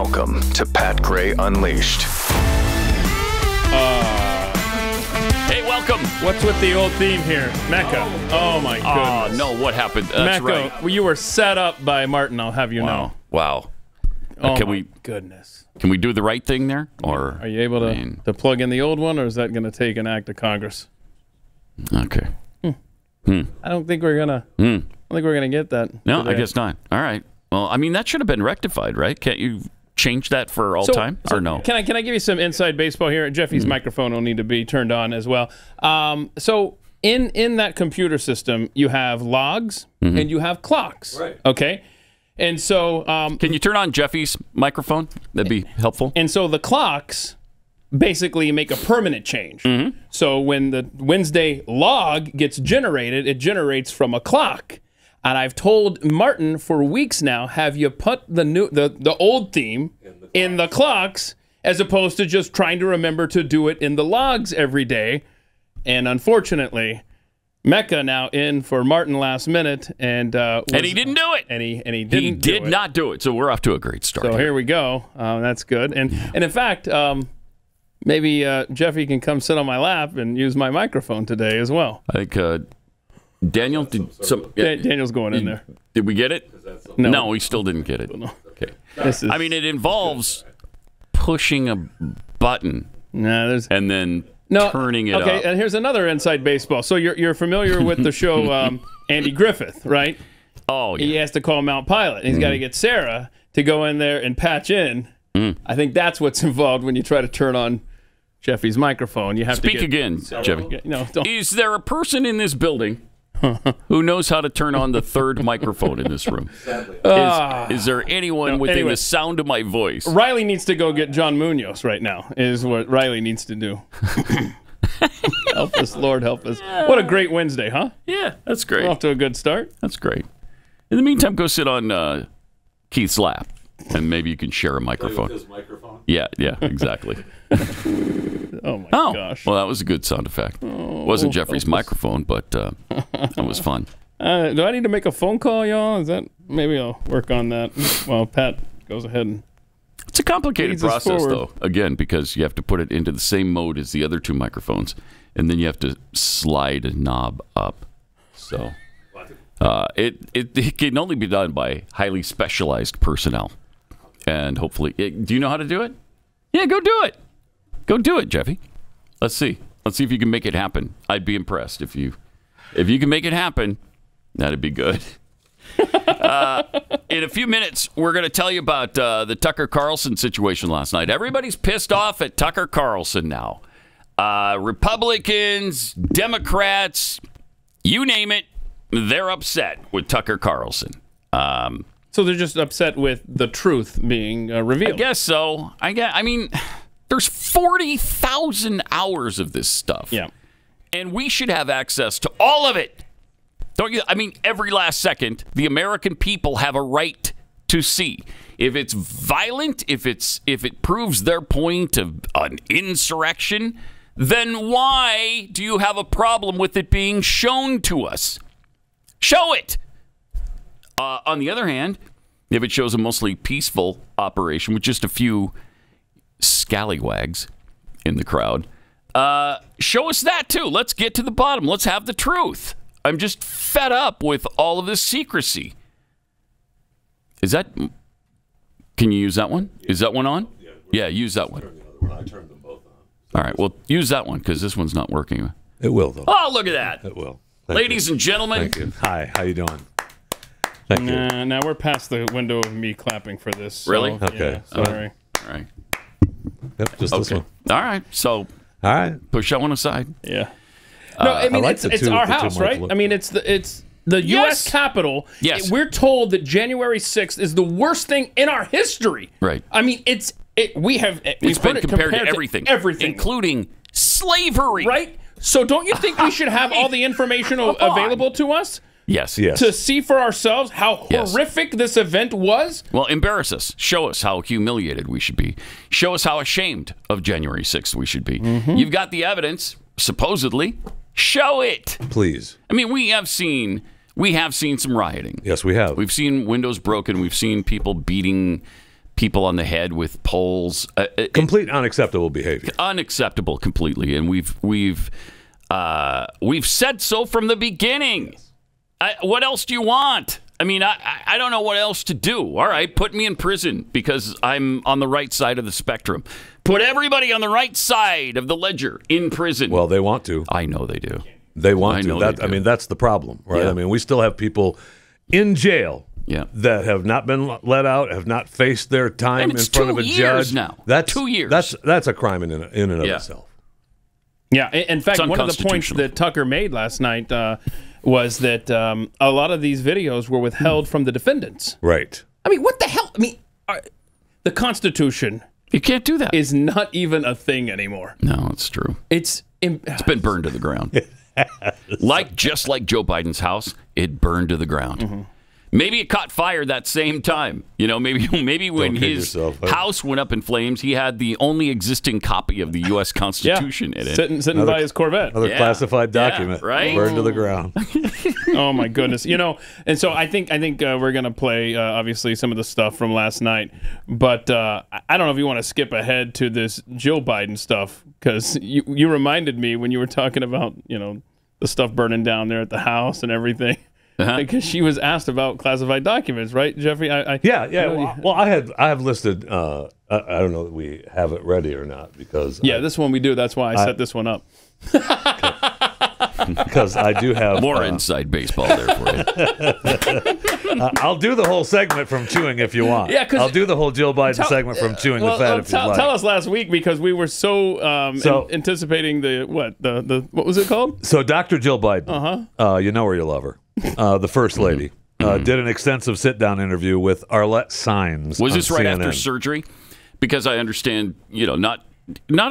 Welcome to Pat Gray Unleashed. Hey, welcome. What's with the old theme here? Mecca. Oh, my goodness. No, what happened? That's Mecca, right. well, you were set up by Martin, I'll have you know. Wow. Oh, can my we goodness. Can we do the right thing there? Or are you able to plug in the old one, or is that going to take an act of Congress? Okay. I don't think we're gonna. I don't think we're gonna get that. No, today. I guess not. All right. Well, I mean, that should have been rectified, right? Can't you change that for all time, or no? Can I give you some inside baseball here? Jeffy's microphone will need to be turned on as well. So in that computer system, you have logs and you have clocks. Right. Okay. And so can you turn on Jeffy's microphone? That'd be helpful. And so the clocks basically make a permanent change. So when the Wednesday log gets generated, it generates from a clock. And I've told Martin for weeks now, have you put the old theme in the clocks as opposed to just trying to remember to do it in the logs every day? And unfortunately, Mecca now in for Martin last minute, and he didn't do it. And he didn't. He did not do it. So we're off to a great start. So here we go. That's good. And in fact, maybe Jeffy can come sit on my lap and use my microphone today as well. I think Daniel did some. Daniel's going in there. Did we get it? No, we still didn't get it. Okay. I mean, it involves pushing a button and then turning it up. Okay, and here's another inside baseball. So you're familiar with the show Andy Griffith, right? Oh, yeah. He has to call Mount Pilot. And he's got to get Sarah to go in there and patch in. I think that's what's involved when you try to turn on Jeffy's microphone. You have Speak to again, Jeffy. No, is there a person in this building who knows how to turn on the third microphone in this room? Is there anyone within the sound of my voice? Riley needs to go get John Munoz right now, is what Riley needs to do. Help us, Lord, help us. What a great Wednesday, huh? Yeah, that's great. We're off to a good start. That's great. In the meantime, go sit on Keith's lap, and maybe you can share a microphone. Play with his microphone? Yeah, exactly. Oh, my gosh. Well, that was a good sound effect. It wasn't Jeffrey's microphone, but that was fun. Do I need to make a phone call, y'all? Maybe I'll work on that while Pat goes ahead and... It's a complicated process, though, again, because you have to put it into the same mode as the other two microphones, and then you have to slide a knob up. So it can only be done by highly specialized personnel. And hopefully... do you know how to do it? Yeah, go do it. Go do it, Jeffy. Let's see. Let's see if you can make it happen. I'd be impressed if you can make it happen. That'd be good. In a few minutes, we're going to tell you about the Tucker Carlson situation last night. Everybody's pissed off at Tucker Carlson now. Republicans, Democrats, you name it, they're upset with Tucker Carlson. So they're just upset with the truth being revealed. I guess so. I mean, there's 40,000 hours of this stuff. Yeah. And we should have access to all of it. Don't you? I mean, every last second, the American people have a right to see. If it's violent, if it proves their point of an insurrection, then why do you have a problem with it being shown to us? Show it. On the other hand, if it shows a mostly peaceful operation with just a few scallywags in the crowd, show us that too. Let's get to the bottom. Let's have the truth. I'm just fed up with all of this secrecy. Can you use that one? Is that one on? Yeah, use that one. I turned them both on. All right, well, use that one because this one's not working. It will, though. Oh, look at that. It will. Ladies and gentlemen. Thank you. Hi, how you doing? Thank you. Now we're past the window of me clapping for this. So, Really? Okay. Yeah, sorry. All right. Yep, just this one. All right, so All right. push that one aside. Yeah. No, I mean, like it's the two- our the two house, Mark right? look- I mean, it's the U.S. Yes. Capitol. Yes. We're told that January 6th is the worst thing in our history. Right. I mean, we've It's heard been it compared to everything, everything, including slavery. right? So don't you think we should have all the information available to us Yes. Yes. to see for ourselves how Yes. horrific this event was? Well, embarrass us. Show us how humiliated we should be. Show us how ashamed of January 6th we should be. You've got the evidence, supposedly. Show it. Please. I mean, we have seen some rioting. Yes, we have. We've seen windows broken. We've seen people beating people on the head with poles. Complete unacceptable behavior. Unacceptable completely, and we've said so from the beginning. What else do you want? I mean, I don't know what else to do. All right, put me in prison because I'm on the right side of the spectrum. Put everybody on the right side of the ledger in prison. Well, they want to. I know they do. They want to. I mean, that's the problem, right? Yeah. I mean, we still have people in jail that have not been let out, have not faced their time in front of a judge. Now. That's 2 years. That's a crime in and of itself. Yeah. In fact, one of the points that Tucker made last night was that a lot of these videos were withheld from the defendants. Right. I mean, what the hell? I mean, the Constitution. You can't do that. Is not even a thing anymore. No, it's true. It's been burned to the ground. Just like Joe Biden's house, it burned to the ground. Mm-hmm. Maybe it caught fire that same time. You know, maybe when his house went up in flames, he had the only existing copy of the U.S. Constitution in it. Sitting by his Corvette. Another classified document. Right? Burned to the ground. Oh, my goodness. You know, and so I think we're going to play, obviously, some of the stuff from last night. But I don't know if you want to skip ahead to this Jill Biden stuff, because you reminded me when you were talking about, you know, the stuff burning down there at the house and everything. Because she was asked about classified documents, right, Jeffrey? Well, I have listed. I don't know that we have it ready or not because this one we do. That's why I set this one up. Because I do have more inside baseball there for you. I'll do the whole segment from chewing if you want. Yeah, I'll do the whole Jill Biden segment from chewing the fat if you like. Tell us last week because we were so anticipating the what was it called? So Dr. Jill Biden, you know her, you love her. The First Lady, did an extensive sit-down interview with Arlette Saenz. Was this right CNN. after surgery? Because I understand, you know, not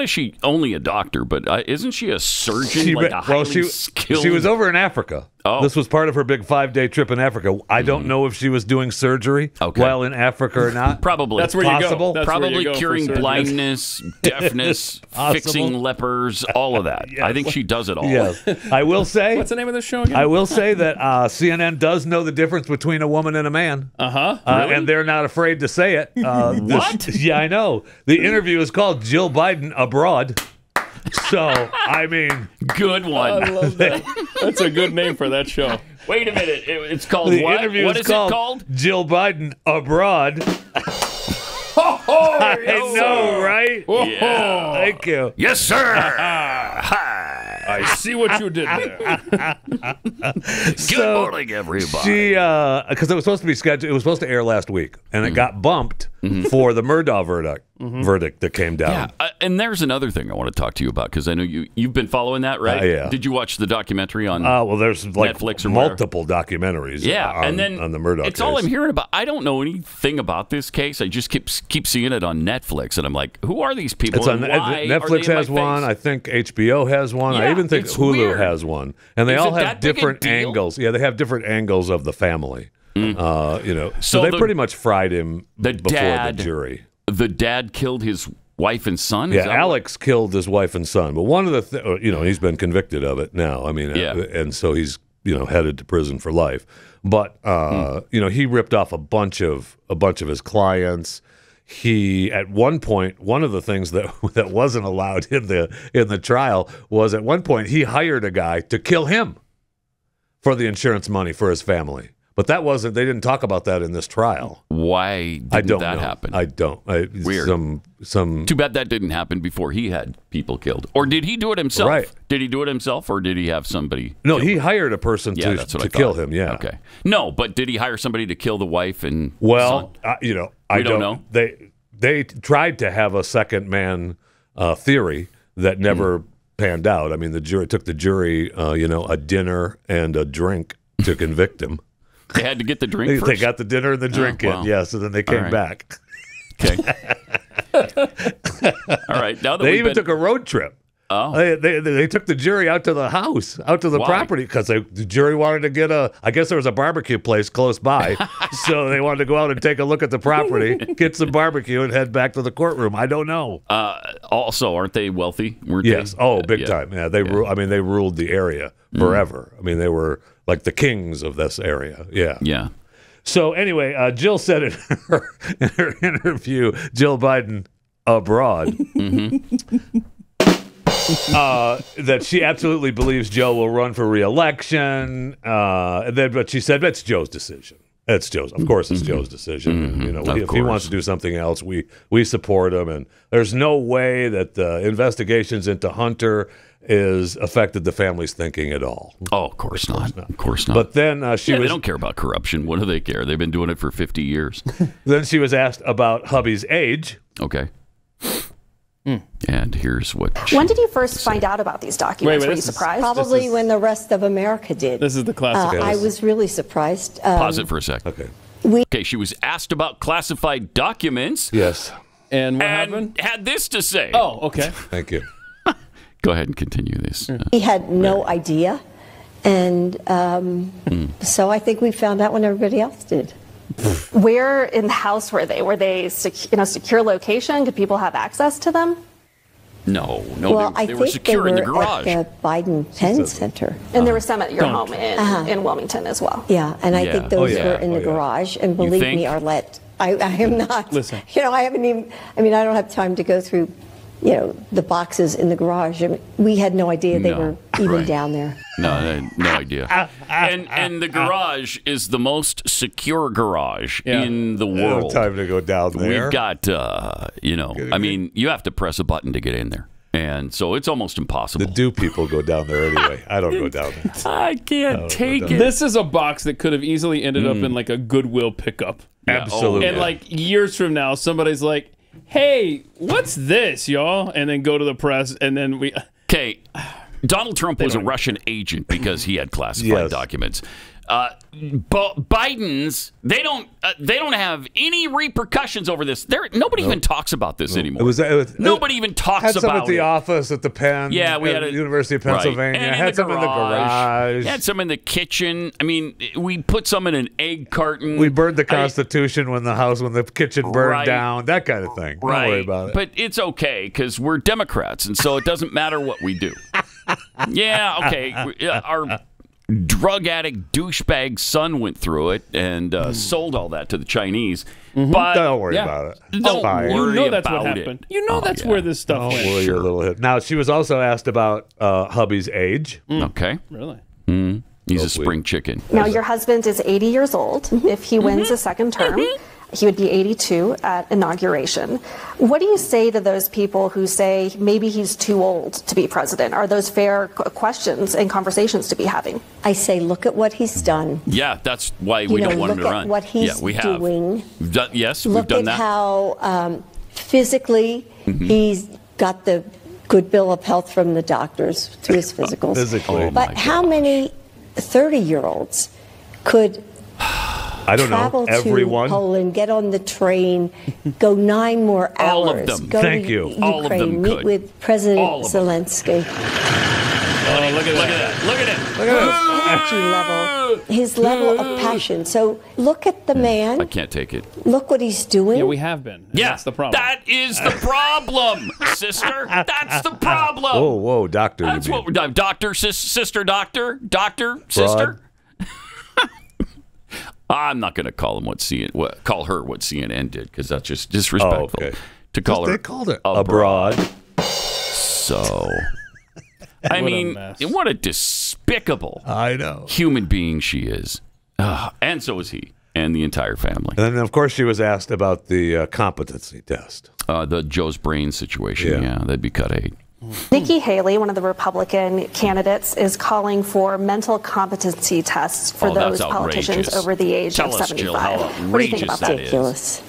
is she only a doctor, but isn't she a surgeon? Skilled? She was over in Africa. Oh. This was part of her big 5-day trip in Africa. I don't know if she was doing surgery while in Africa or not. Probably. That's where possible. You go. That's probably where you curing blindness, deafness, fixing lepers, all of that. Yes. I think she does it all. Yes. I will say. What's the name of this show again? I will say that CNN does know the difference between a woman and a man. Really? And they're not afraid to say it. What? Yeah, I know. The interview is called Jill Biden Abroad. So, I mean... Good one. I love that. That's a good name for that show. Wait a minute. It's called the what? Interview What is is called it called? Jill Biden Abroad. I know, right? Yeah. Thank you. Yes, sir. I see what you did there. Good morning, everybody. She, because it was supposed to be scheduled, it was supposed to air last week, and it got bumped for the Murdaugh verdict that came down. Yeah, and there's another thing I want to talk to you about because I know you've been following that, right? Yeah. Did you watch the documentary on? Well, there's like Netflix or multiple documentaries. And then on the Murdaugh it's case. all I'm hearing about. I don't know anything about this case. I just keep seeing it on Netflix, and I'm like, who are these people? It's on Netflix has one. I think HBO has one. I even think Hulu has one, and they all have different angles. Yeah, they have different angles of the family. You know, so they pretty much fried him before the jury. The dad killed his wife and son. Yeah, Alex killed his wife and son. But one of the, you know, he's been convicted of it now. I mean, and so he's headed to prison for life. But you know, he ripped off a bunch of his clients. He at one point, one of the things that wasn't allowed in the trial was at one point he hired a guy to kill him for the insurance money for his family. But that wasn't. They didn't talk about that in this trial. Why didn't that happen? I don't. Weird. Some. Too bad that didn't happen before he had people killed. Or did he do it himself? Right. Did he do it himself, or did he have somebody? No, he hired a person to kill him. Yeah. Okay. No, but did he hire somebody to kill the wife and son? We I don't know. They tried to have a second man theory that never panned out. I mean, the jury took the jury, a dinner and a drink to convict him. They had to get the drink first? They got the dinner and the drink in, yes, and then they came back. Okay. All right. Now that they even took a road trip. Oh. They took the jury out to the house, out to the property, because the jury wanted to get I guess there was a barbecue place close by, so they wanted to go out and take a look at the property, get some barbecue, and head back to the courtroom. I don't know. Also, aren't they wealthy? Yes. Oh, big time. Yeah. They ruled the area forever. I mean, they were like the kings of this area. Yeah. Yeah. So anyway, Jill said in her interview, Jill Biden abroad, that she absolutely believes Joe will run for re-election. But she said that's Joe's decision. It's Joe's. Of course, it's Joe's decision. And, if he wants to do something else, we support him. And there's no way that the investigations into Hunter is affected the family's thinking at all. Oh, of course not. Of course not. But then they don't care about corruption. What do they care? They've been doing it for 50 years. Then she was asked about hubby's age. Okay. And here's what. When did you first find out about these documents? Were you surprised? Probably when the rest of America did. This is the classic. I was really surprised. Pause it for a sec. Okay. Okay, she was asked about classified documents. Yes. And what happened? Had this to say. Oh, okay. Thank you. Go ahead and continue this. He had no idea. And so I think we found out when everybody else did. Where in the house were they? Were they secure location? Did people have access to them? No, Well, they were secure in the garage. At the Biden Penn Center. And there were some at your home in Wilmington as well. Yeah, and I think those were in the garage. And believe me, Arlette, I am not. Listen. I haven't even. I mean, I don't have time to go through, the boxes in the garage. I mean, we had no idea they were even down there. No idea. And the garage is the most secure garage in the world. Time to go down there. We've got, I mean, you have to press a button to get in there. And so it's almost impossible. The do people go down there anyway. I don't go down there. I can't take it. This is a box that could have easily ended up in like a Goodwill pickup. Absolutely. And like years from now, somebody's like, hey, what's this, y'all? And then go to the press, and then we... Okay, Donald Trump was a Russian agent because he had classified documents. Biden's, they don't have any repercussions over this. Nobody even talks about this anymore. Nobody even talks had some about at the it. office at the Penn. Yeah, we had at the University of Pennsylvania. Right. Had some in the garage. Had some in the kitchen. I mean, we put some in an egg carton. We burned the Constitution when the kitchen burned down. That kind of thing. Don't worry about it. But it's okay because we're Democrats, and so it doesn't matter what we do. Yeah, okay. Our drug addict douchebag son went through it and sold all that to the Chinese. But don't worry about it. Don't worry that's about what happened. That's where this stuff went. Worry a little bit. Now, she was also asked about hubby's age. Okay. Really? He's a spring chicken. Now, your husband is 80 years old. If he wins a second term, he would be 82 at inauguration. What do you say to those people who say maybe he's too old to be president? Are those fair questions and conversations to be having? I say, look at what he's done. Yeah, that's why we don't want him to run. Look at what he's doing. We've done that. Look at how physically he's got the good bill of health from the doctors through his physicals. Physically. But how many 30-year-olds could travel to Poland, get on the train, go 9 more hours, all of them. go Thank to you. Ukraine, All of them meet could. with President Zelensky. Oh, look at that. Look at it. His level of passion. So look at the man. I can't take it. Look what he's doing. Yeah, we have been. Yeah, that's the problem. That is the problem, sister. That's the problem. Whoa, doctor. That's what we're doing. Doctor, sister, doctor, sister. I'm not going to call him call her what CNN did because that's just disrespectful. Oh, okay. To call her, they called it abroad. So, I mean, what a despicable human being she is, and so is he, and the entire family. And then, of course, she was asked about the competency test, the Joe's brain situation. Yeah, that'd be cut 8. Nikki Haley, one of the Republican candidates, is calling for mental competency tests for those politicians over the age of 75. Jill, how what do you think about that? Ridiculous.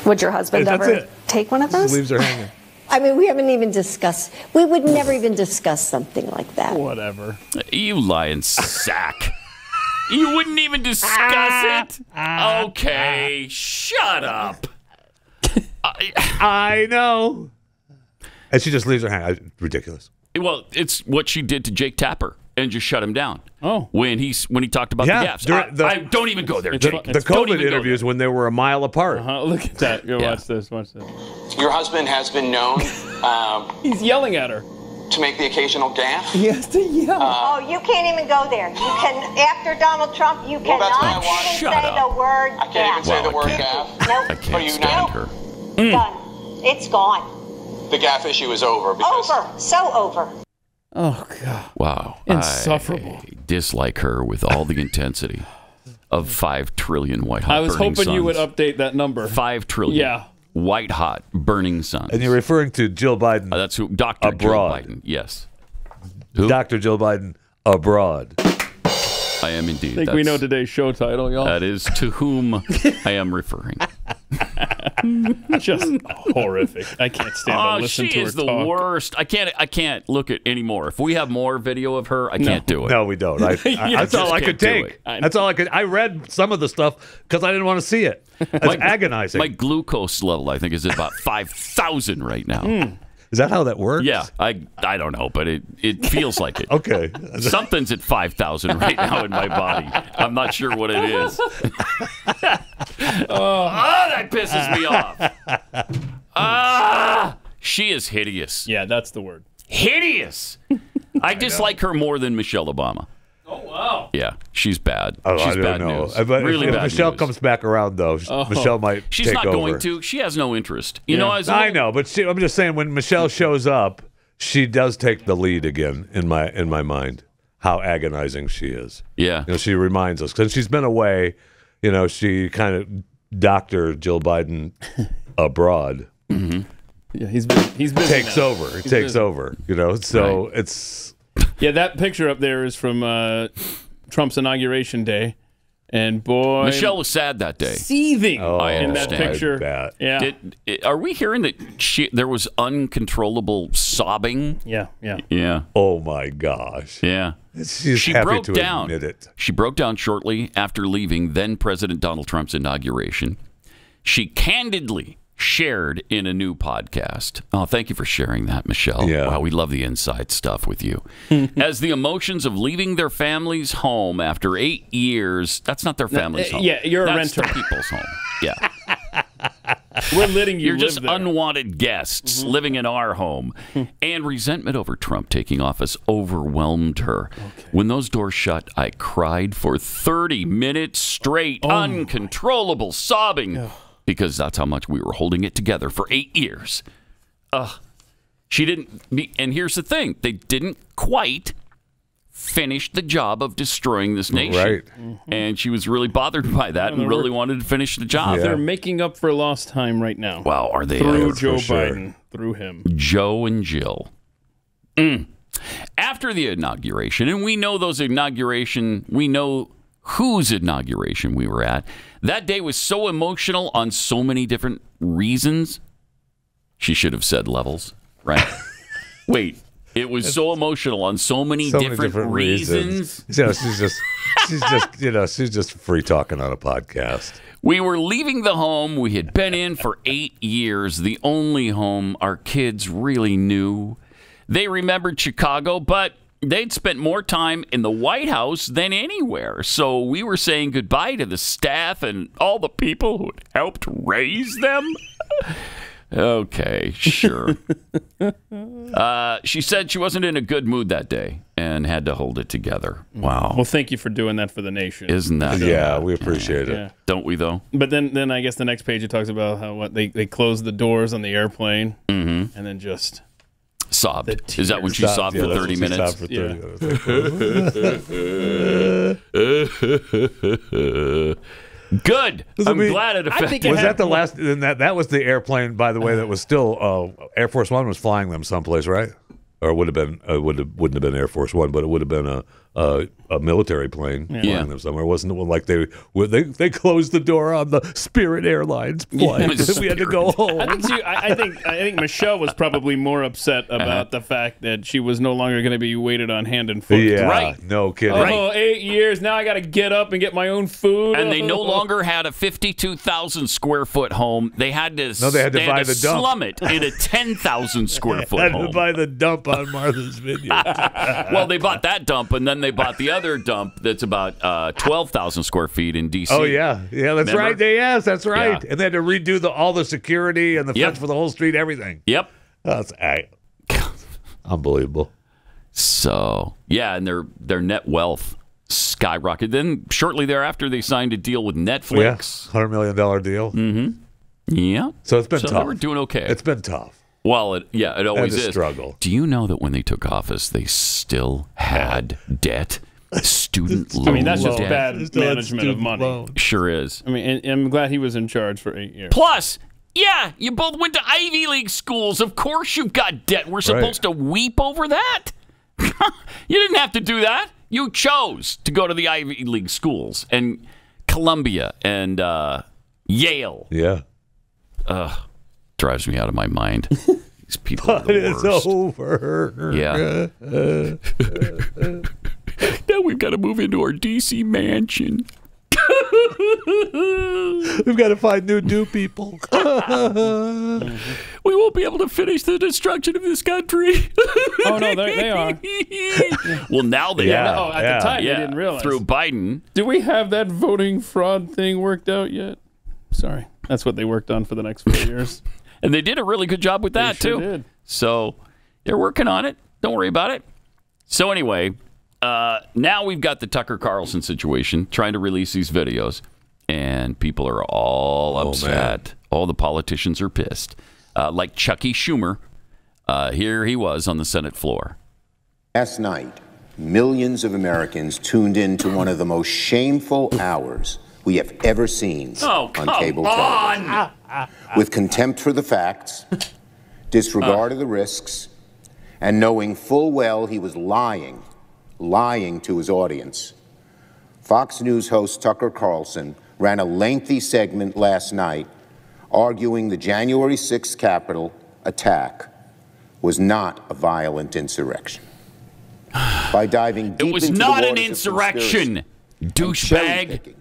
Would your husband ever take one of those? Leaves her hanging. I mean, we haven't even discussed. We would never even discuss something like that. Whatever. You lying sack. You wouldn't even discuss it? Okay, shut up. I know. And she just leaves her hanging. Ridiculous. Well, it's what she did to Jake Tapper and just shut him down. Oh. When he talked about the gaps. I don't even go there, Jake. The COVID interviews when they were a mile apart. Look at that. Watch this. Your husband has been known. He's yelling at her. to make the occasional gaffe. Yes, yeah. Oh, you can't even go there. You can, after Donald Trump, you cannot even say the word I can't even say the word gaffe. gaffe. Nope. I can't stand her. Done. It's gone. The gaffe issue is over. Because Over. So over. Oh, God. Wow. Insufferable. I dislike her with all the intensity of 5 trillion white hot I was burning hoping you would suns. update that number. 5 trillion. Yeah. White hot burning suns. And you're referring to Jill Biden That's who, Dr. abroad. Joe Biden. Yes. Who? Dr. Jill Biden abroad. I am indeed. I think we know today's show title, y'all. That is to whom I am referring. Just horrific. I can't stand to listen to her She is the talk. worst. I can't look at any more. If we have more video of her, I can't do it. No, we don't. That's all I could can't do take. it. That's all I could. I read some of the stuff because I didn't want to see it. It's agonizing. My glucose level, I think, is at about 5,000 right now. Is that how that works? Yeah, I don't know, but it feels like it. Okay. Something's at 5,000 right now in my body. I'm not sure what it is. That pisses me off. She is hideous. Yeah, that's the word. Hideous. I dislike her more than Michelle Obama. Oh, wow. Yeah, she's bad. Oh, She's I don't bad know. news. But Really if bad Michelle news. comes back around, though, Michelle might She's take not over. going to. She has no interest. You Yeah. know, I know, but I'm just saying when Michelle shows up, she does take the lead again in my mind. How agonizing she is. Yeah. You know, she reminds us because she's been away. You know, she kind of Dr. Jill Biden abroad Yeah, he's busy takes now. over. It He's takes busy. over. You know, so it's Yeah, that picture up there is from Trump's inauguration day. And boy, Michelle was sad that day. seething I in that understand. picture. I bet. Yeah. Are we hearing that there was uncontrollable sobbing? Yeah. Yeah. oh my gosh. Yeah. She's She happy broke to down. admit it. She broke down shortly after leaving then President Donald Trump's inauguration. She candidly shared in a new podcast. Oh, thank you for sharing that, Michelle. Yeah. Wow, we love the inside stuff with you. As the emotions of leaving their family's home after 8 years, that's not their family's home. yeah, you're a that's renter. the people's home. Yeah. We're letting you You're live just there. unwanted guests living in our home. And resentment over Trump taking office overwhelmed her. When those doors shut, I cried for 30 minutes straight, uncontrollable sobbing, because that's how much we were holding it together for 8 years. She didn't, and here's the thing, they didn't quite finish the job of destroying this nation. Right. And she was really bothered by that and really wanted to finish the job. They're making up for lost time right now. Wow, are they? Through for Joe sure. Biden. Through him. Joe and Jill. After the inauguration, and we know whose inauguration we were at. That day was so emotional on so many different reasons. She should have said levels, right? Wait, it was so emotional on so many different reasons. You know, she's just free talking on a podcast. We were leaving the home we had been in for 8 years, the only home our kids really knew. They remembered Chicago, but they'd spent more time in the White House than anywhere. So we were saying goodbye to the staff and all the people who had helped raise them. Okay, sure. She said she wasn't in a good mood that day and had to hold it together. Wow. Well, thank you for doing that for the nation. Isn't that? Yeah, we appreciate it. Yeah. Don't we, though? But then I guess the next page it talks about how they closed the doors on the airplane and then just Sobbed. Is that when she sobbed for 30 minutes? Sobbed for 30 minutes. Good. I'm glad it affected. Was that the last? And that was the airplane, by the way, that was still Air Force One was flying them someplace, right? Or it would have been wouldn't have been Air Force One, but it would have been a military plane flying them somewhere. Wasn't it like they closed the door on the Spirit Airlines flight? We had to go home. I think Michelle was probably more upset about the fact that she was no longer going to be waited on hand and foot. Yeah, Right. no kidding. Oh, 8 years. Now I got to get up and get my own food. And they no longer had a 52,000 square foot home. They had to. No, they had to buy the dump. slum it in a 10,000 square foot Had home. to buy the dump on Martha's Vineyard. Well, they bought that dump, and then they bought the other dump that's about 12,000 square feet in D.C. Oh yeah, that's Remember? right. Yes, that's right. Yeah. And they had to redo all the security and the fence for the whole street, everything. Yep. That's Unbelievable. So, yeah, and their net wealth skyrocketed. Then shortly thereafter, they signed a deal with Netflix. Yeah, $100 million deal. Mm-hmm. Yeah. So it's been tough. They were doing okay. It's been tough. Well, it always is. Struggle. Do you know that when they took office, they still had debt? Student loans. I mean, that's just debt. bad management of money. Loan. Sure is. I mean, and I'm glad he was in charge for 8 years. Plus, yeah, you both went to Ivy League schools. Of course you've got debt. We're supposed to weep over that? You didn't have to do that. You chose to go to the Ivy League schools and Columbia and Yale. Yeah. Drives me out of my mind. These people are the worst. It's over. Yeah. Now we've got to move into our D.C. mansion. We've got to find new people. We won't be able to finish the destruction of this country. Oh, no, they are. Well, now they are. Oh, at the time, they didn't realize. Through Biden. Do we have that voting fraud thing worked out yet? Sorry. That's what they worked on for the next 4 years. And they did a really good job with that, They sure too. did. So they're working on it. Don't worry about it. So anyway, now we've got the Tucker Carlson situation, trying to release these videos, and people are all upset. Man. All the politicians are pissed. Like Chucky Schumer, here he was on the Senate floor. Last night, millions of Americans tuned in to one of the most shameful hours we have ever seen on cable television. With contempt for the facts, disregard of the risks, and knowing full well he was lying to his audience, Fox News host Tucker Carlson ran a lengthy segment last night arguing the January 6th Capitol attack was not a violent insurrection. By diving deep into the waters of It was not an insurrection, douchebag.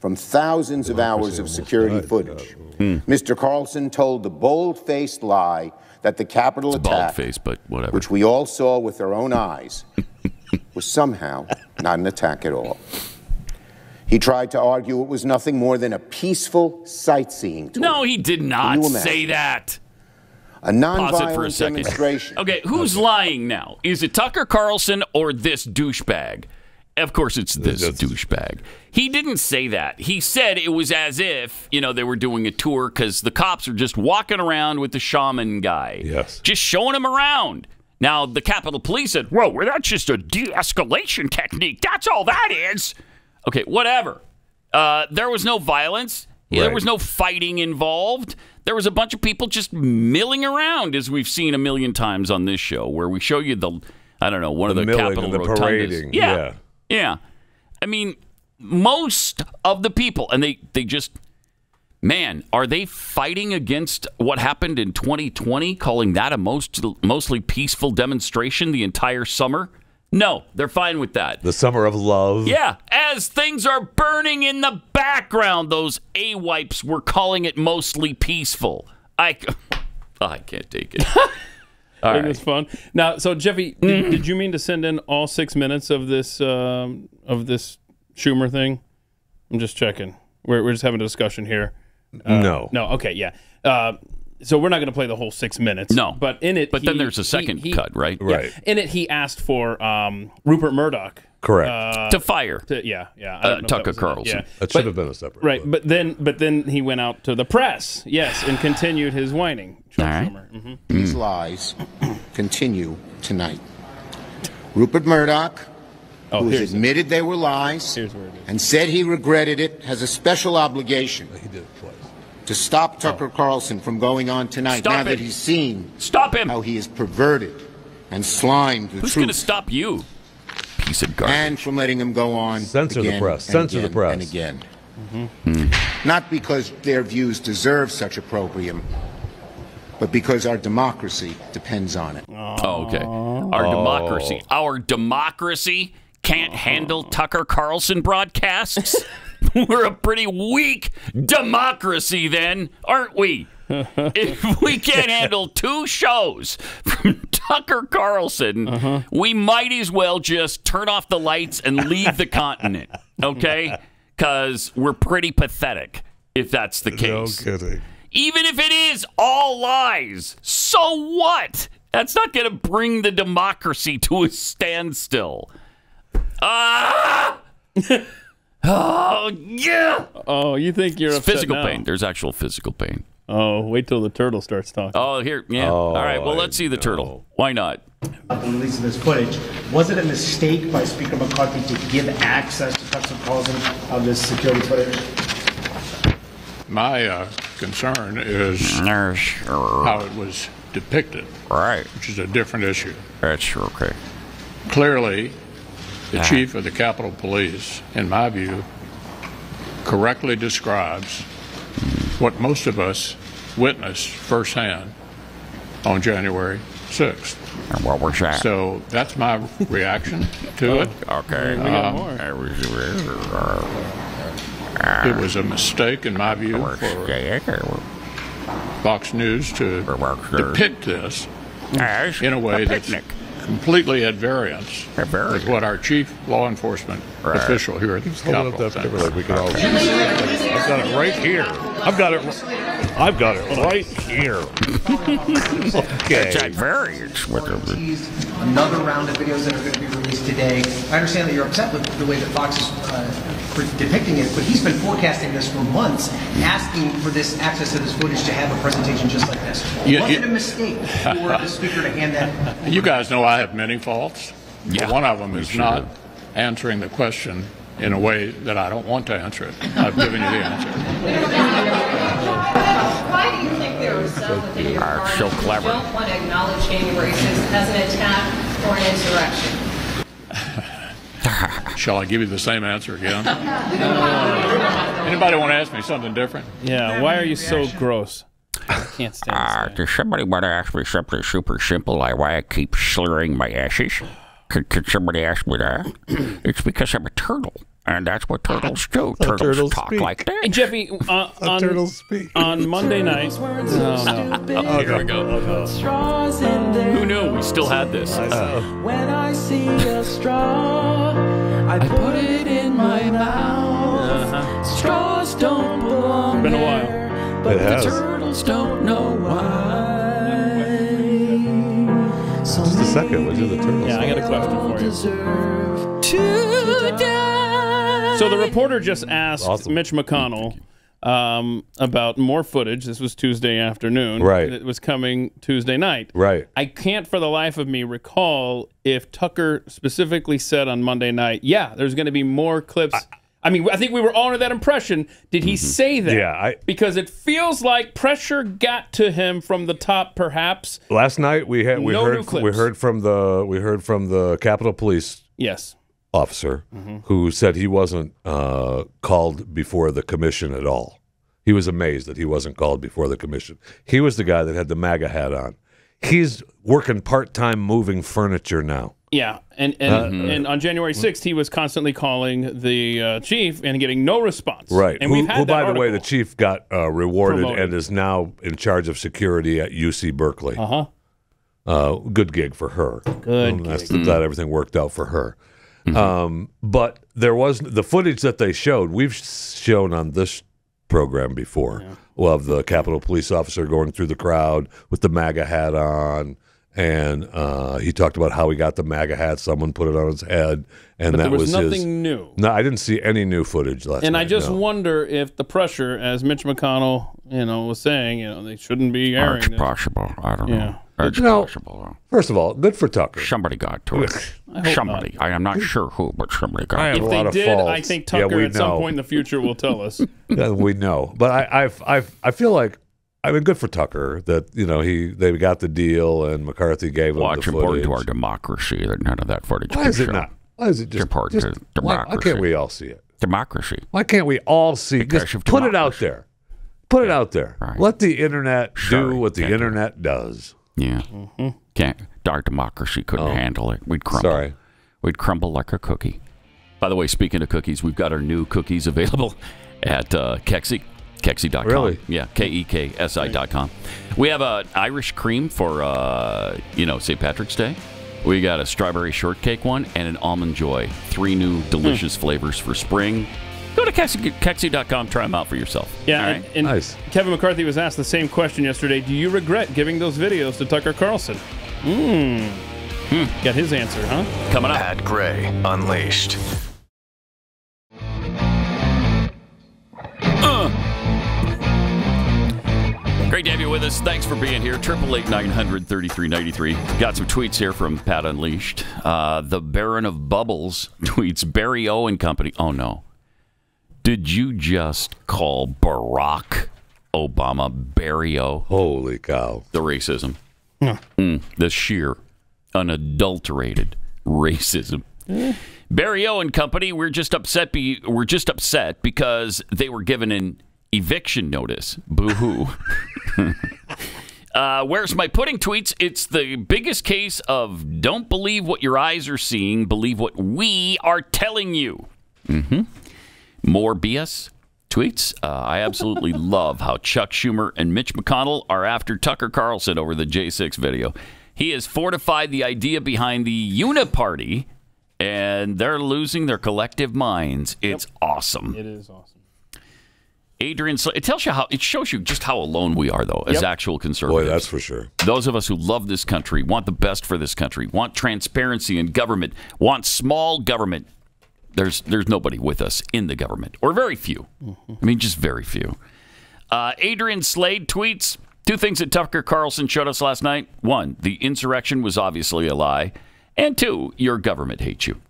From thousands of hours of security footage, Mr. Carlson told the bold-faced lie that the Capitol attack, but whatever, which we all saw with our own eyes, was somehow not an attack at all. He tried to argue it was nothing more than a peaceful sightseeing tour. No, he did not say that. A nonviolent demonstration. Okay, who's lying now? Is it Tucker Carlson or this douchebag? Of course, it's this douchebag. He didn't say that. He said it was as if, they were doing a tour because the cops are just walking around with the shaman guy. Yes. Just showing him around. Now, the Capitol Police said, whoa, that's just a de-escalation technique. That's all that is. Okay, whatever. There was no violence. Right. There was no fighting involved. There was a bunch of people just milling around, as we've seen a million times on this show, where we show you one of the Capitol rotundas. Parading. Yeah. I mean, most of the people, and they just, man, are they fighting against what happened in 2020, calling that a mostly peaceful demonstration the entire summer? No, they're fine with that. The summer of love. Yeah, as things are burning in the background, those AWIPes were calling it mostly peaceful. I can't take it. I think it's fun. Now, so Jeffy, did you mean to send in all 6 minutes of this Schumer thing? I'm just checking. We're just having a discussion here. No. Okay, yeah. So we're not going to play the whole 6 minutes. No. But in it, then there's a second cut, right? Yeah. Right. In it, he asked for Rupert Murdoch. Correct. To fire. Tucker Carlson. Yeah. That should have been a separate. Right. But then he went out to the press. Yes, and continued his whining. All right. Mm-hmm. These lies continue tonight. Rupert Murdoch, who has admitted they were lies and said he regretted it, has a special obligation to stop Tucker Carlson from going on tonight that he's seen how he is perverted and slimed the truth. Who's going to stop you, piece of garbage? And from letting him go on Censor the press. Censor the press. And again. Not because their views deserve such opprobrium, but because our democracy depends on it. Oh, okay. Our democracy can't handle Tucker Carlson broadcasts? We're a pretty weak democracy then, aren't we? If we can't handle 2 shows from Tucker Carlson, we might as well just turn off the lights and leave the continent, okay? Because we're pretty pathetic if that's the case. No kidding. Even if it is all lies, so what? That's not going to bring the democracy to a standstill. Oh, yeah. Oh, you think you're upset physical now. pain. There's actual physical pain. Oh, wait till the turtle starts talking. Oh, here. Yeah. All right. Well, let's see the turtle. Why not? The release of this footage. Was it a mistake by Speaker McCarthy to give access to Tucker Carlson of this security footage? My concern is how it was depicted, right? Which is a different issue. That's okay. Clearly, the chief of the Capitol Police, in my view, correctly describes what most of us witnessed firsthand on January 6th. And what was that? So that's my reaction to it. Okay. It was a mistake, in my view, for Fox News to depict this in a way that's completely at variance with what our chief law enforcement official here at the Capitol thinks. Like we can all. I've got it right here. I've got it right here. Okay. It's at variance with another round of videos that are going to be released today. I understand that you're upset with the way that Fox is depicting it, but he's been forecasting this for months, asking for this access to this footage to have a presentation just like this. Was it a mistake for the speaker to hand that? You guys know I have many faults. Yeah, one of them is not answering the question in a way that I don't want to answer it. I've given you the answer. Why do you think there are some within your party so clever. who don't want to acknowledge January 6th as an attack or an insurrection? Shall I give you the same answer again? Anybody want to ask me something different? Yeah, why are you so gross? I can't stand this. Does somebody want to ask me something super simple, like why I keep slurring my S's? Could somebody ask me that? It's because I'm a turtle, and that's what turtles do. Turtles talk speak. like that. Hey, Jeffy, on Monday night. Oh, here we go. Who knew we still had this? When I see a straw, I put it in my mouth. Straws don't belong Been a there, while. but It has. the turtles don't know why. Just a second. We'll do the turtles. Yeah, I got a question for you. So the reporter just asked Mitch McConnell about more footage. This was Tuesday afternoon. Right. It was coming Tuesday night. Right. I can't for the life of me recall if Tucker specifically said on Monday night, yeah, there's going to be more clips. I mean, I think we were all under that impression. Did he say that? Yeah. Because it feels like pressure got to him from the top, perhaps. Last night we heard from the Capitol Police officer who said he wasn't called before the commission at all. He was amazed that he wasn't called before the commission. He was the guy that had the MAGA hat on. He's working part-time moving furniture now. Yeah, and on January 6th, he was constantly calling the chief and getting no response. Right. And we've had who that by the way, article. the chief got rewarded Promoted. and is now in charge of security at UC Berkeley. Good gig for her. Good That's gig. glad everything worked out for her. But there was the footage that they showed. We've shown on this program before of the Capitol Police officer going through the crowd with the MAGA hat on. And he talked about how he got the MAGA hat. Someone put it on his head, and But that there was his. nothing new. No, I didn't see any new footage last And night. I just no. wonder if the pressure, as Mitch McConnell, was saying, they shouldn't be airing. It's this. possible. I don't know. It's No. possible. First of all, good for Tucker. Somebody got to it. I hope Somebody. I am not sure who, but somebody got I to have it. a If lot they of did, faults. I think Yeah, Tucker we at some know. point in the future will tell us. Yeah, we know, but I feel like good for Tucker that they got the deal and McCarthy gave him It's the important footage. to our democracy that none of that footage Why be is it shown. not? Why is it just It's important just- to why democracy. can't we all see it? Democracy. Why can't we all see? Because Just of put it out democracy. there. Put it out there. Right. Let the internet Sorry, do what the can't do internet does. Yeah. Can't. Our democracy couldn't handle it. We'd crumble. Sorry. We'd crumble like a cookie. By the way, speaking of cookies, we've got our new cookies available at Keksi. Keksi.com. Really? Yeah, KEKSI.com. We have an Irish cream for, St. Patrick's Day. We got a strawberry shortcake one and an almond joy. 3 new delicious flavors for spring. Go to Keksi.com, try them out for yourself. Yeah, All right? and Nice. Kevin McCarthy was asked the same question yesterday. Do you regret giving those videos to Tucker Carlson? Got his answer, huh? Coming up. Pat Gray Unleashed. Great to have you with us. Thanks for being here. 888-900-3393. Got some tweets here from Pat Unleashed. The Baron of Bubbles tweets, Barry O and Company. Oh, no. Did you just call Barack Obama Barry O? Holy cow. The racism. The sheer, unadulterated racism. Barry O and Company, we're just upset because they were given an eviction notice. Boo-hoo. Where's my pudding tweets? It's the biggest case of don't believe what your eyes are seeing, believe what we are telling you. More BS tweets. I absolutely love how Chuck Schumer and Mitch McConnell are after Tucker Carlson over the J6 video. He has fortified the idea behind the Uniparty, and they're losing their collective minds. It's awesome. It is awesome. Adrian, it shows you just how alone we are, though, as actual conservatives. Boy, that's for sure. Those of us who love this country, want the best for this country, want transparency in government, want small government. There's nobody with us in the government, or very few. I mean, just very few. Adrian Slade tweets, 2 things that Tucker Carlson showed us last night. 1, the insurrection was obviously a lie. And 2, your government hates you.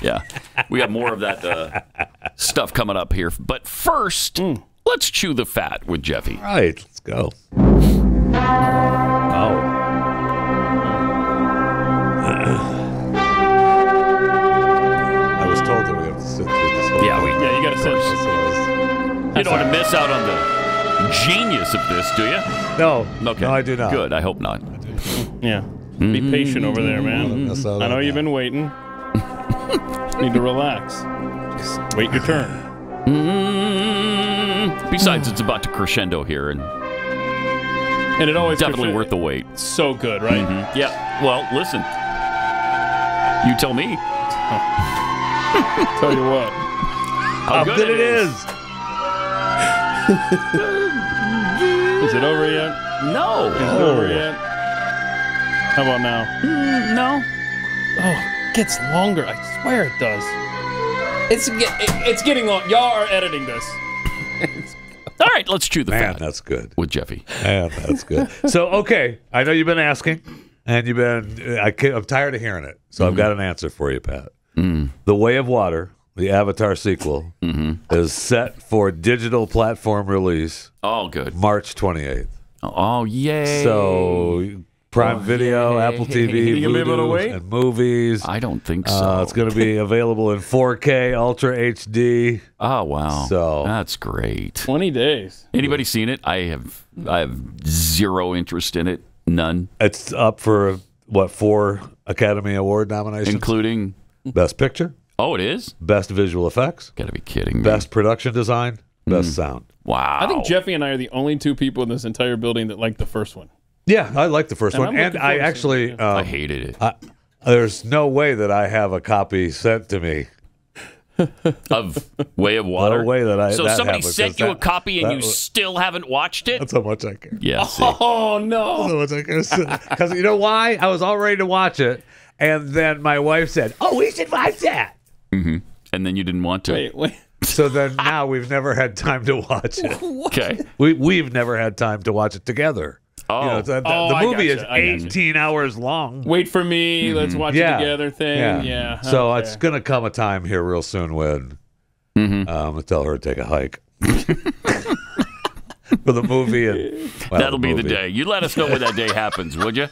Yeah. We got more of that stuff coming up here. But first, let's chew the fat with Jeffy. All right, let's go. I was told that we have to sit through this whole you got to sit. You don't want to miss out on the genius of this, do you? No. Okay. No, I do not. Good. I hope not. Yeah. Be patient over there, man. I know you've been waiting. Just need to relax. Just wait your turn. Besides, it's about to crescendo here, and it always definitely worth the wait. So good, right? Yeah. Well, listen. You tell me. Tell you what. How good it is. Is it over yet? No. Is it over yet? How about now? No. Oh, it gets longer. I swear it does. It's getting long. Y'all are editing this. All right, let's chew the fat. That's good. With Jeffy. Man, that's good. So, okay, I know you've been asking, and I'm tired of hearing it, so I've got an answer for you, Pat. The Way of Water, the Avatar sequel, is set for digital platform release. Oh, good. March 28th. Oh, yay. So, Prime Video, Apple TV, Vudu, and movies. I don't think so. It's going to be available in 4K, Ultra HD. Oh, wow. So that's great. 20 days. Anybody seen it? I have zero interest in it. None. It's up for, 4 Academy Award nominations? Including? Best Picture. Oh, it is? Best Visual Effects. Gotta be kidding me. Best Production Design. Best Sound. Wow. I think Jeffy and I are the only 2 people in this entire building that like the first one. Yeah, I like the first one. And I actually... I hated it. There's no way that I have a copy sent to me. Of Way of Water? No way that So somebody sent you a copy and you still haven't watched it? That's how much I care. Yeah, Oh, no. That's how much I care. Because you know why? I was all ready to watch it, and then my wife said, we should watch that. And then you didn't want to. Wait. So then now we've never had time to watch it. Okay. We've never had time to watch it together. Oh. The movie is 18 hours long. Wait for me. Let's watch it together thing. Yeah. So it's going to come a time here real soon when I'm going to tell her to take a hike for the movie. And, that'll be the day. You let us know when that day happens, would you?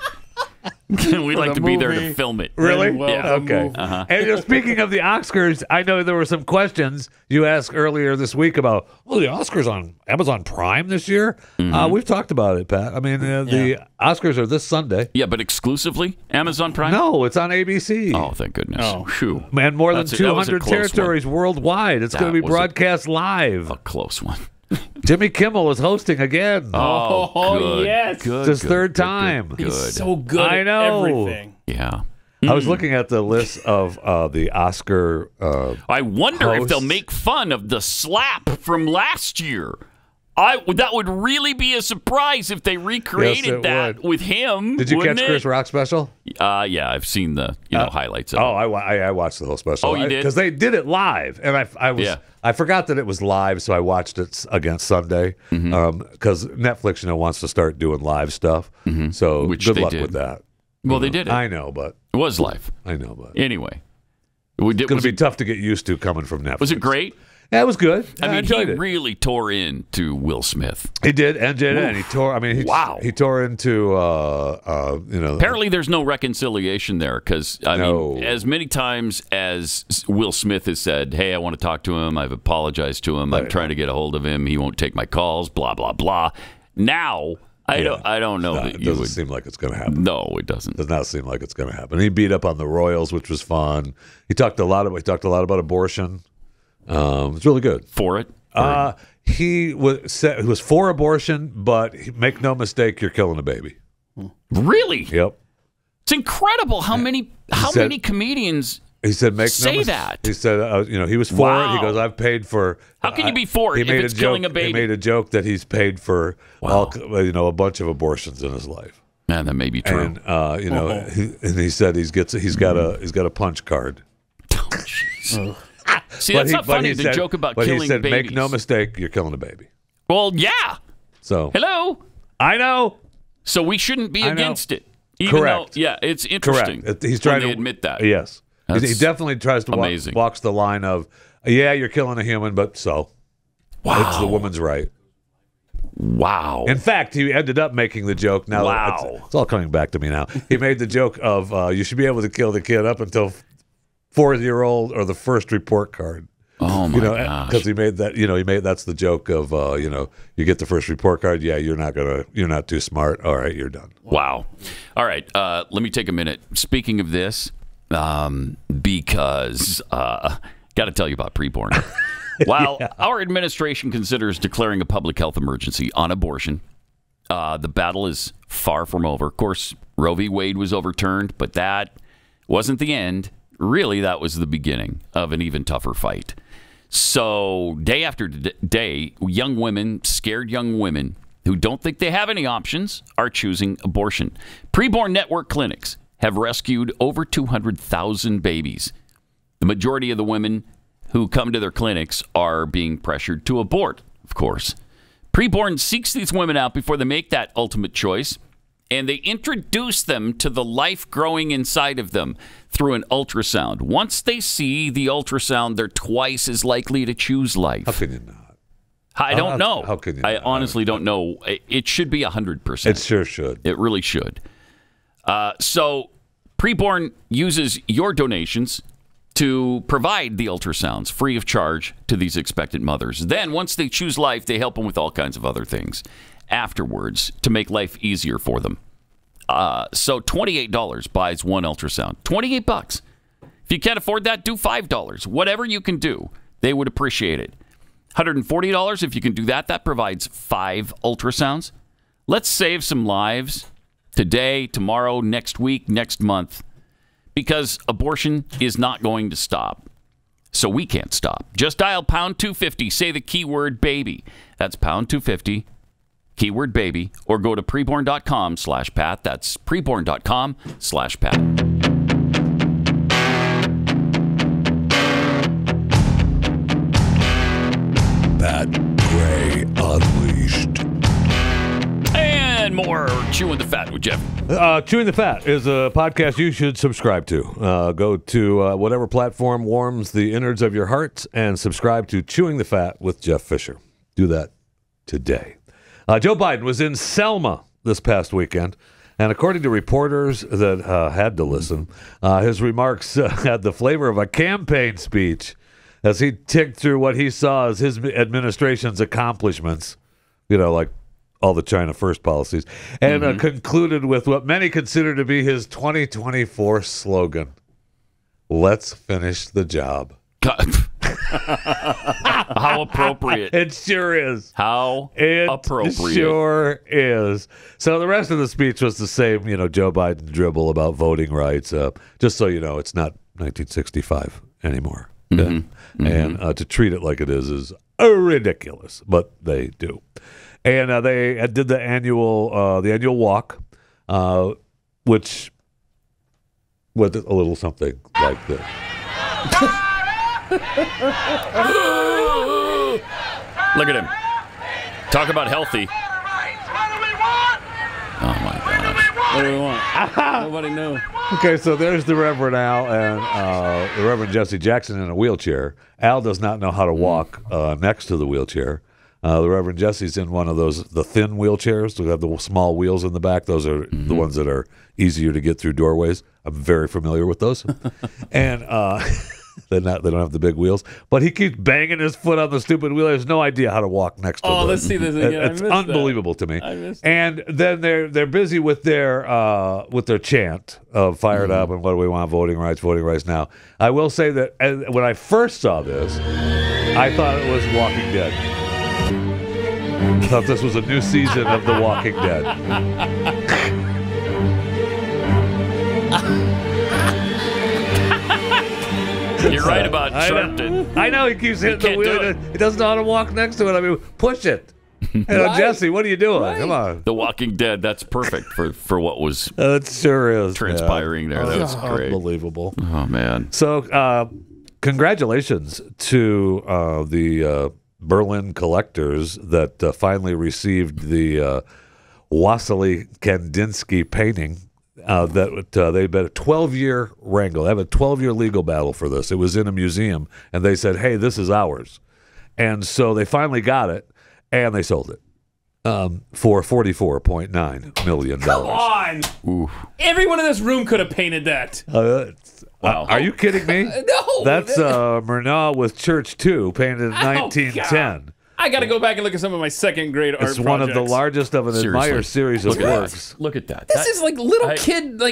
We'd like to be there to film it. Really? Yeah. Okay. And speaking of the Oscars, I know there were some questions you asked earlier this week about, the Oscars on Amazon Prime this year. We've talked about it, Pat. I mean, the Oscars are this Sunday. Yeah, but exclusively Amazon Prime? No, it's on ABC. Oh, thank goodness. Oh, phew. Man, more than 200 territories worldwide. It's going to be broadcast live. A close one. Jimmy Kimmel is hosting again. Oh, yes. It's his third time. He's so good I know. at everything. Yeah. I was looking at the list of the Oscar I wonder hosts. if they'll make fun of the slap from last year. That would really be a surprise if they recreated that with him. Did you catch Chris Rock's special? Yeah, I've seen the highlights of it. I watched the whole special. Oh, you did? Because they did it live, and I forgot that it was live, so I watched it again Sunday. Because Netflix, wants to start doing live stuff. So good luck with that. Well, they did it. I know, but it was live. I know, but anyway, it's going to be tough to get used to coming from Netflix. Was it great? Yeah, it was good. I mean, he really tore into Will Smith. He did, and he tore. I mean, he tore into. Apparently, there's no reconciliation there because mean, as many times as Will Smith has said, "Hey, I want to talk to him. I've apologized to him. I'm trying to get a hold of him. He won't take my calls. Blah blah blah." Now, I don't know. It doesn't seem like it's going to happen. No, it doesn't. Does not seem like it's going to happen. He beat up on the Royals, which was fun. He talked a lot about abortion. It's really good. For it? He was for abortion, but make no mistake, you're killing a baby. Really? Yep. It's incredible how many comedians he said say that. He said he was for it. He goes, I've paid for. How can you be for it if it's killing a baby? He made a joke that he's paid for a bunch of abortions in his life. Man, that may be true. And he said he's got a punch card. Oh, jeez. See, that's not funny, the joke about killing babies. But he said, make no mistake, you're killing a baby. Well, yeah. So hello? I know. So we shouldn't be against it. Correct. Though, it's interesting. Correct. He's trying to admit that. Yes. He definitely tries to walks the line of, you're killing a human, but so. Wow. It's the woman's right. Wow. In fact, he ended up making the joke. Now, it's all coming back to me now. He made the joke of, you should be able to kill the kid up until 4-year-old or the first report card. Oh my gosh! Because he made that. That's the joke of you get the first report card. Yeah, you're not too smart. All right, you're done. Wow. All right. Let me take a minute. Speaking of this, because got to tell you about preborn. While our administration considers declaring a public health emergency on abortion, the battle is far from over. Of course, Roe v. Wade was overturned, but that wasn't the end. Really, that was the beginning of an even tougher fight. So day after day, scared young women who don't think they have any options are choosing abortion. Preborn network clinics have rescued over 200,000 babies. The majority of the women who come to their clinics are being pressured to abort, of course. Preborn seeks these women out before they make that ultimate choice, and they introduce them to the life growing inside of them through an ultrasound. Once they see the ultrasound, they're twice as likely to choose life. How can you not? I don't know. How can you I honestly don't know. It should be 100%. It sure should. It really should. So Preborn uses your donations to provide the ultrasounds free of charge to these expectant mothers. Then, once they choose life, they help them with all kinds of other things afterwards to make life easier for them. So $28 buys one ultrasound. $28. If you can't afford that, do $5. Whatever you can do, they would appreciate it. $140 if you can do that. That provides 5 ultrasounds. Let's save some lives today, tomorrow, next week, next month, because abortion is not going to stop. So we can't stop. Just dial pound 250. Say the keyword baby. That's pound 250. Keyword baby, or go to preborn.com/Pat. That's preborn.com/Pat. Pat Gray Unleashed. And more Chewing the Fat with Jeff. Chewing the Fat is a podcast you should subscribe to. Go to whatever platform warms the innards of your heart and subscribe to Chewing the Fat with Jeff Fisher. Do that today. Joe Biden was in Selma this past weekend, and according to reporters that had to listen, his remarks had the flavor of a campaign speech as he ticked through what he saw as his administration's accomplishments, like all the China First policies, and concluded with what many consider to be his 2024 slogan, "Let's finish the job." How appropriate. It sure is. How appropriate. It sure is. So the rest of the speech was the same, Joe Biden dribble about voting rights. Just so you know, it's not 1965 anymore. and to treat it like it is ridiculous, but they do. And they did the annual walk, which was a little something like this. Look at him. Talk about healthy. Oh, my gosh. What do we want? Nobody knew. Okay, so there's the Reverend Al and the Reverend Jesse Jackson in a wheelchair. Al does not know how to walk next to the wheelchair. The Reverend Jesse's in one of the thin wheelchairs. They have the small wheels in the back. Those are the ones that are easier to get through doorways. I'm very familiar with those. And they don't have the big wheels. But he keeps banging his foot on the stupid wheel. He has no idea how to walk next to them. Oh, let's see this again. It's unbelievable to me. And then they're busy with their chant of fired up and what do we want, voting rights now. I will say that when I first saw this, I thought it was Walking Dead. I thought this was a new season of The Walking Dead. You're right about Sharpton. I know he keeps hitting the wheel. He doesn't know how to walk next to it. I mean, push it. Right. Jesse, what are you doing? Right. Come on. The Walking Dead, that's perfect for what was it sure is transpiring there. That was great. Unbelievable. Oh, man. So congratulations to the Berlin collectors that finally received the Wassily Kandinsky painting. They've been a 12-year wrangle. They have a 12-year legal battle for this. It was in a museum, and they said, hey, this is ours. And so they finally got it, and they sold it for $44.9 million. Come on! Ooh. Everyone in this room could have painted that. Wow. Are you kidding me? No! That's Murnau with Church 2, painted in 1910. I got to go back and look at some of my second grade art projects. It's one of the largest of an admired series of works. Look at that. This is like little kid,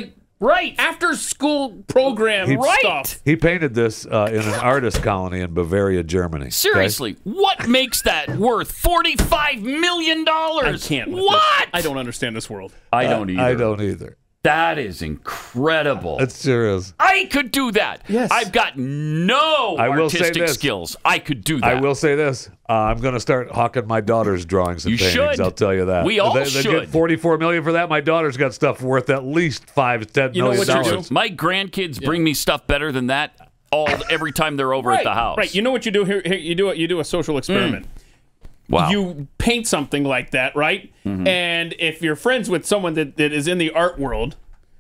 after school program stuff. He painted this in an artist colony in Bavaria, Germany. Seriously, what makes that worth $45 million? I can't. What? I don't understand this world. I don't either. I don't either. That is incredible. It sure is. I could do that. Yes. I've got no artistic skills. I could do that. I will say this. I'm going to start hawking my daughter's drawings and paintings. Should. I'll tell you that. We all should. They get $44 million for that. My daughter's got stuff worth at least $5-10 million. My grandkids bring me stuff better than that every time they're over at the house. Right. You know what you do here? You do a social experiment. Wow. You paint something like that, right? Mm-hmm. And if you're friends with someone that is in the art world,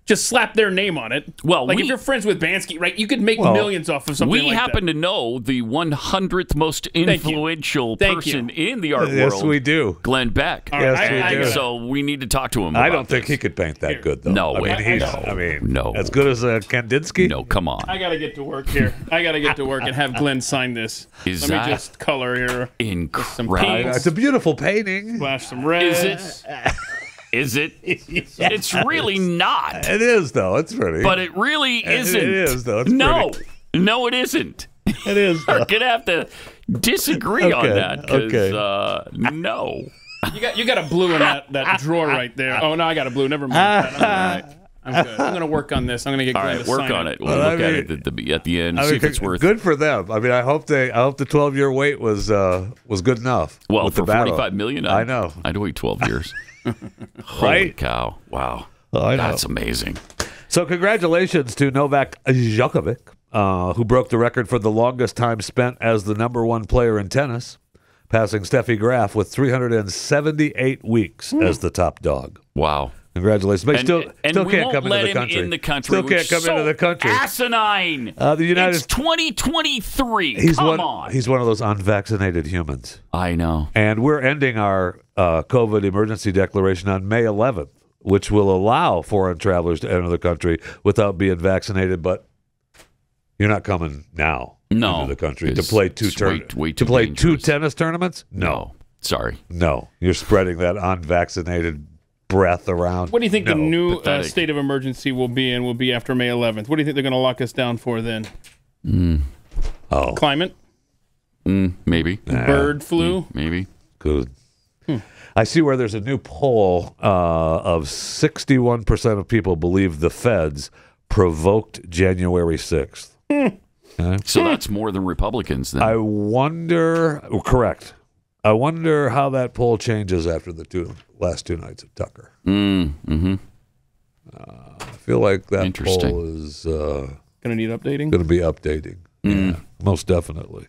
just slap their name on it. Well, if you're friends with Bansky, right, you could make millions off of something like that. We happen to know the 100th most influential person in the art world. Yes, we do. Glenn Beck. Yes, we do. So we need to talk to him I about don't think he could paint that good, though. No way. No. As good as Kandinsky? No, come on. I got to get to work here. I got to get to work and have Glenn sign this. Let me just color here. Incredible. It's a beautiful painting. Splash some reds. Is it? Is it? It's really not. It is, though. It's pretty. But it really isn't. It is, though. It's pretty. No, it isn't. It is. We're going to have to disagree on that. Okay. No. You got a blue in that drawer right there. Oh, no, I got a blue. Never mind. I'm good. I'm going to work on this. I'm going to get Glenn to work on it. We'll look at it at the end. See if it's worth. Good for them. I mean, I hope the 12-year wait was good enough. Well, with for the battle. $45 million, I know. I'd wait 12 years. Holy cow! Wow, that's amazing. So, congratulations to Novak Djokovic, who broke the record for the longest time spent as the #1 player in tennis, passing Steffi Graf with 378 weeks as the top dog. Wow. Congratulations. But still we can't won't come let into the him country. in the country. Still can't come into the country. Asinine. It's 2023. He's one of those unvaccinated humans. I know. And we're ending our COVID emergency declaration on May 11th, which will allow foreign travelers to enter the country without being vaccinated. But you're not coming now into the country to play two tennis tournaments? No. Sorry. No. You're spreading that unvaccinated breath around. What do you think the new state of emergency will be after May 11th? What do you think they're going to lock us down for then? Climate? Maybe. Bird flu? Maybe. Good. I see where there's a new poll of 61% of people believe the feds provoked January 6th. So that's more than Republicans then. I wonder. Correct. I wonder how that poll changes after the last two nights of Tucker. Mm-hmm. I feel like that poll is going to need updating. Going to be updating. Yeah, most definitely.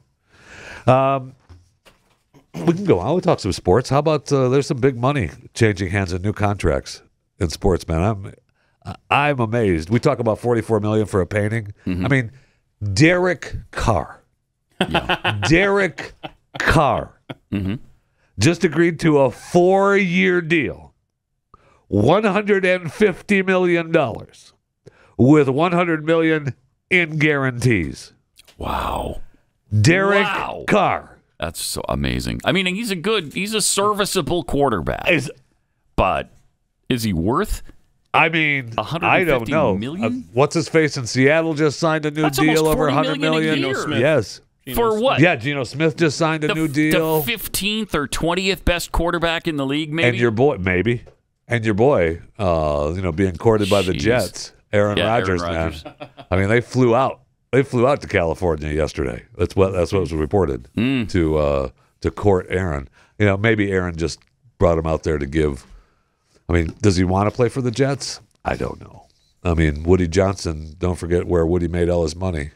We can go on. We'll talk some sports. How about there's some big money changing hands in new contracts in sports, man. I'm amazed. We talk about $44 million for a painting. Mm-hmm. I mean, Derek Carr. Yeah. Derek Carr just agreed to a 4-year deal, $150 million, with $100 million in guarantees. Wow. Derek Carr. That's so amazing. I mean, he's a serviceable quarterback. But is he worth? I mean, I don't know. Million? What's his face in Seattle just signed a new deal over $100 million. Yes. For what? Yeah, Geno Smith just signed a new deal. The 15th or 20th best quarterback in the league, maybe. And your boy, maybe. And your boy, being courted by the Jets, Aaron Rodgers, man. I mean, they flew out. They flew out to California yesterday. That's what was reported to court Aaron. Maybe Aaron just brought him out there to give. I mean, does he want to play for the Jets? I don't know. I mean, Woody Johnson. Don't forget where Woody made all his money.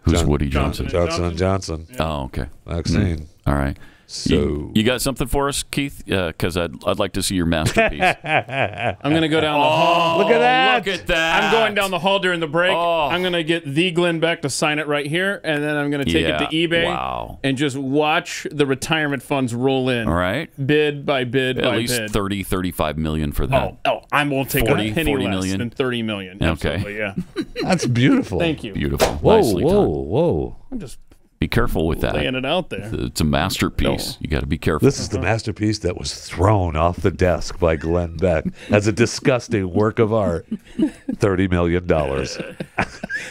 Who's Woody Johnson? Johnson & Johnson. Yeah. Oh, okay. Vaccine. All right. So you got something for us, Keith? Because I'd like to see your masterpiece. I'm going to go down the hall. Look at that! Look at that! I'm going down the hall during the break. I'm going to get the Glenn Beck to sign it right here, and then I'm going to take it to eBay and just watch the retirement funds roll in. All right. Bid by bid by bid. At least 30, 35 million for that. I won't take 40, a penny 40 less million. than 30 million. Okay. Yeah. That's beautiful. Thank you. Beautiful. Whoa, Nicely whoa. I'm just be careful with that. Laying it out there. It's a masterpiece. No. You got to be careful. This is the masterpiece that was thrown off the desk by Glenn Beck as a disgusting work of art. $30 million.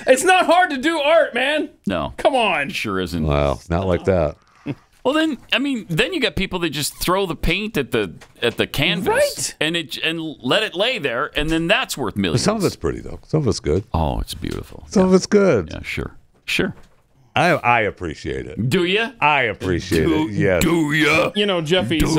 It's not hard to do art, man. No. Come on. Sure isn't. Well, not like that. Well, then you got people that just throw the paint at the canvas, right? and let it lay there, and then that's worth millions. Some of it's pretty though. Some of it's good. Oh, it's beautiful. Some of it's good. Yeah, sure. I appreciate it. Do you? I appreciate it. Yes. Do you? Jeffy's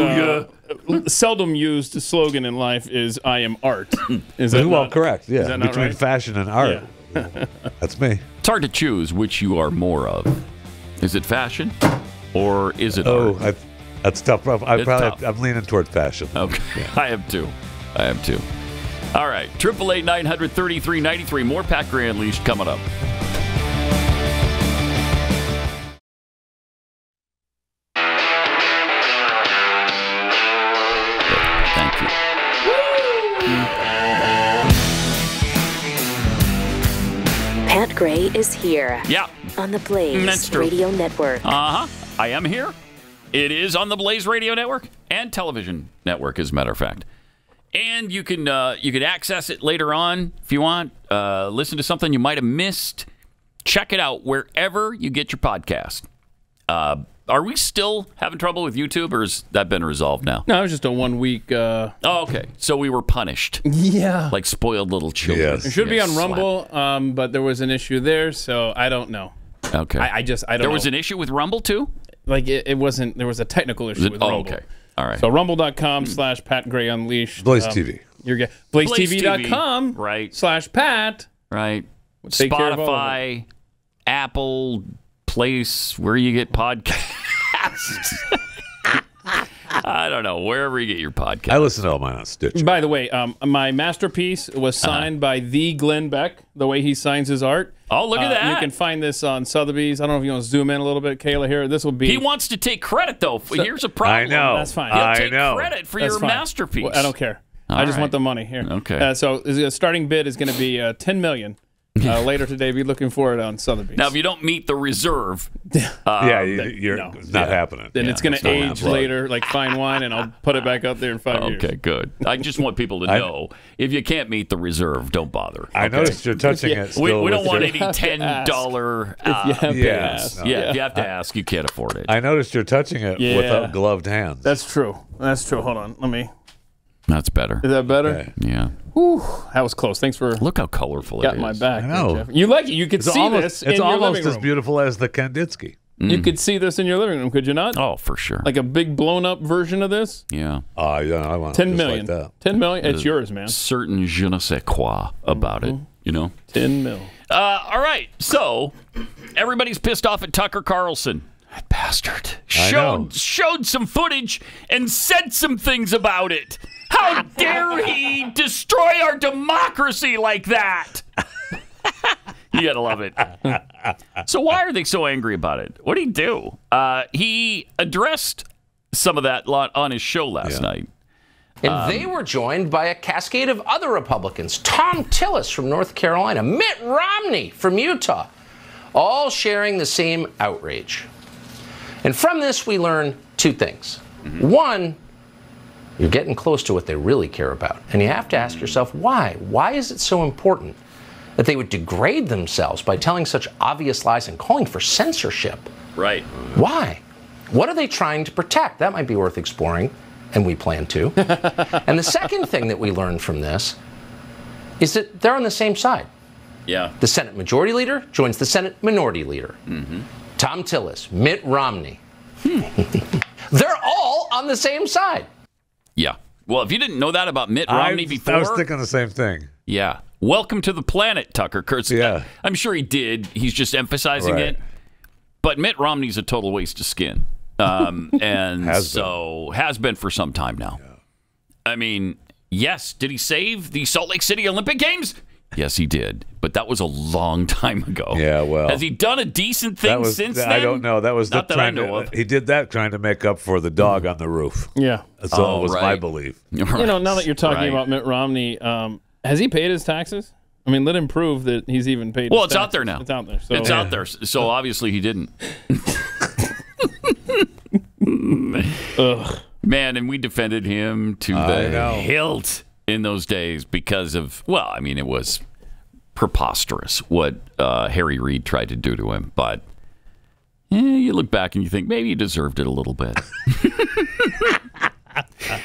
seldom used slogan in life is "I am art." Is that well, correct? Yeah, is that between fashion and art. Yeah. That's me. It's hard to choose which you are more of. Is it fashion, or is it art? That's tough. I'm leaning toward fashion. Okay, yeah. I am too. All right, 888-900-3393. More Pat Gray Unleashed coming up. Thank you. Pat Gray is here. Yeah. On the Blaze Radio Network. I am here. It is on the Blaze Radio Network and television network, as a matter of fact. And you can access it later on if you want. Listen to something you might have missed. Check it out wherever you get your podcast. Are we still having trouble with YouTube, or has that been resolved now? No, it was just a 1 week. Oh, okay. So we were punished. Yeah. Like spoiled little children. Yes. It should be on Rumble, but there was an issue there, so I don't know. Okay. I don't know. There was an issue with Rumble, too? Like, it wasn't, there was a technical issue with Rumble. Okay. All right. So rumble.com/Pat Gray Unleashed. Blaze TV. BlazeTV.com right. /Pat. Right. Spotify, Apple, place where you get podcasts. I don't know, wherever you get your podcast. I listen to all mine on Stitcher. By the way, my masterpiece was signed by the Glenn Beck, the way he signs his art. Oh, look at that. You can find this on Sotheby's. I don't know if you want to zoom in a little bit, Kayla, here. This will be... He wants to take credit, though. Here's a problem. I know. That's fine. He'll take credit for your masterpiece. Well, I don't care. I just want the money here. Okay. So the starting bid is going to be $10 million. Later today, be looking for it on Sotheby's. Now, if you don't meet the reserve, you're not happening. Then it's going to age later, like fine wine, and I'll put it back up there in 5 years. Okay, good. I just want people to know if you can't meet the reserve, don't bother. I noticed you're touching it. Still we don't want any $10. If you have to ask. If you have to ask, you can't afford it. I noticed you're touching it without gloved hands. That's true. Hold on. Let me. That's better. Is that better? Okay. Yeah. Whew, that was close. Thanks for Look how colorful it got is. my back. I know. Jeff. You like it? You could see almost, this in It's your almost living as room. beautiful as the Kandinsky. You could see this in your living room, could you not? Oh, for sure. Like a big blown up version of this. Yeah. Yeah, I want 10 just million. like that. 10 million. It's yours, man. Certain je ne sais quoi about it. You know. 10 mil. All right. So everybody's pissed off at Tucker Carlson. That bastard showed some footage and said some things about it. How dare he destroy our democracy like that? You gotta love it. So why are they so angry about it? What did he do? He addressed some of that on his show last night. And they were joined by a cascade of other Republicans. Tom Tillis from North Carolina, Mitt Romney from Utah, all sharing the same outrage. And from this, we learn two things. One, you're getting close to what they really care about. And you have to ask yourself, why? Why is it so important that they would degrade themselves by telling such obvious lies and calling for censorship? Right. Why? What are they trying to protect? That might be worth exploring, and we plan to. And the second thing that we learned from this is that they're on the same side. Yeah. The Senate Majority Leader joins the Senate Minority Leader. Tom Tillis, Mitt Romney. They're all on the same side. Yeah. Well, if you didn't know that about Mitt Romney before... I was thinking the same thing. Yeah. Welcome to the planet, Tucker Carlson. Yeah. I'm sure he did. He's just emphasizing it. But Mitt Romney's a total waste of skin. And has been for some time now. Yeah. I mean, yes, did he save the Salt Lake City Olympic Games? Yes, he did. But that was a long time ago. Yeah, well. Has he done a decent thing since then? I don't know. That was not that I know of. He did that trying to make up for the dog on the roof. Yeah. So it was my belief. Right. You know, now that you're talking about Mitt Romney, has he paid his taxes? I mean, let him prove that he's even paid his taxes. It's out there now. It's out there. So. It's out there. So obviously he didn't. Ugh. Man, and we defended him to the hilt in those days because of, well, I mean, it was preposterous what Harry Reid tried to do to him. But you look back and you think maybe he deserved it a little bit.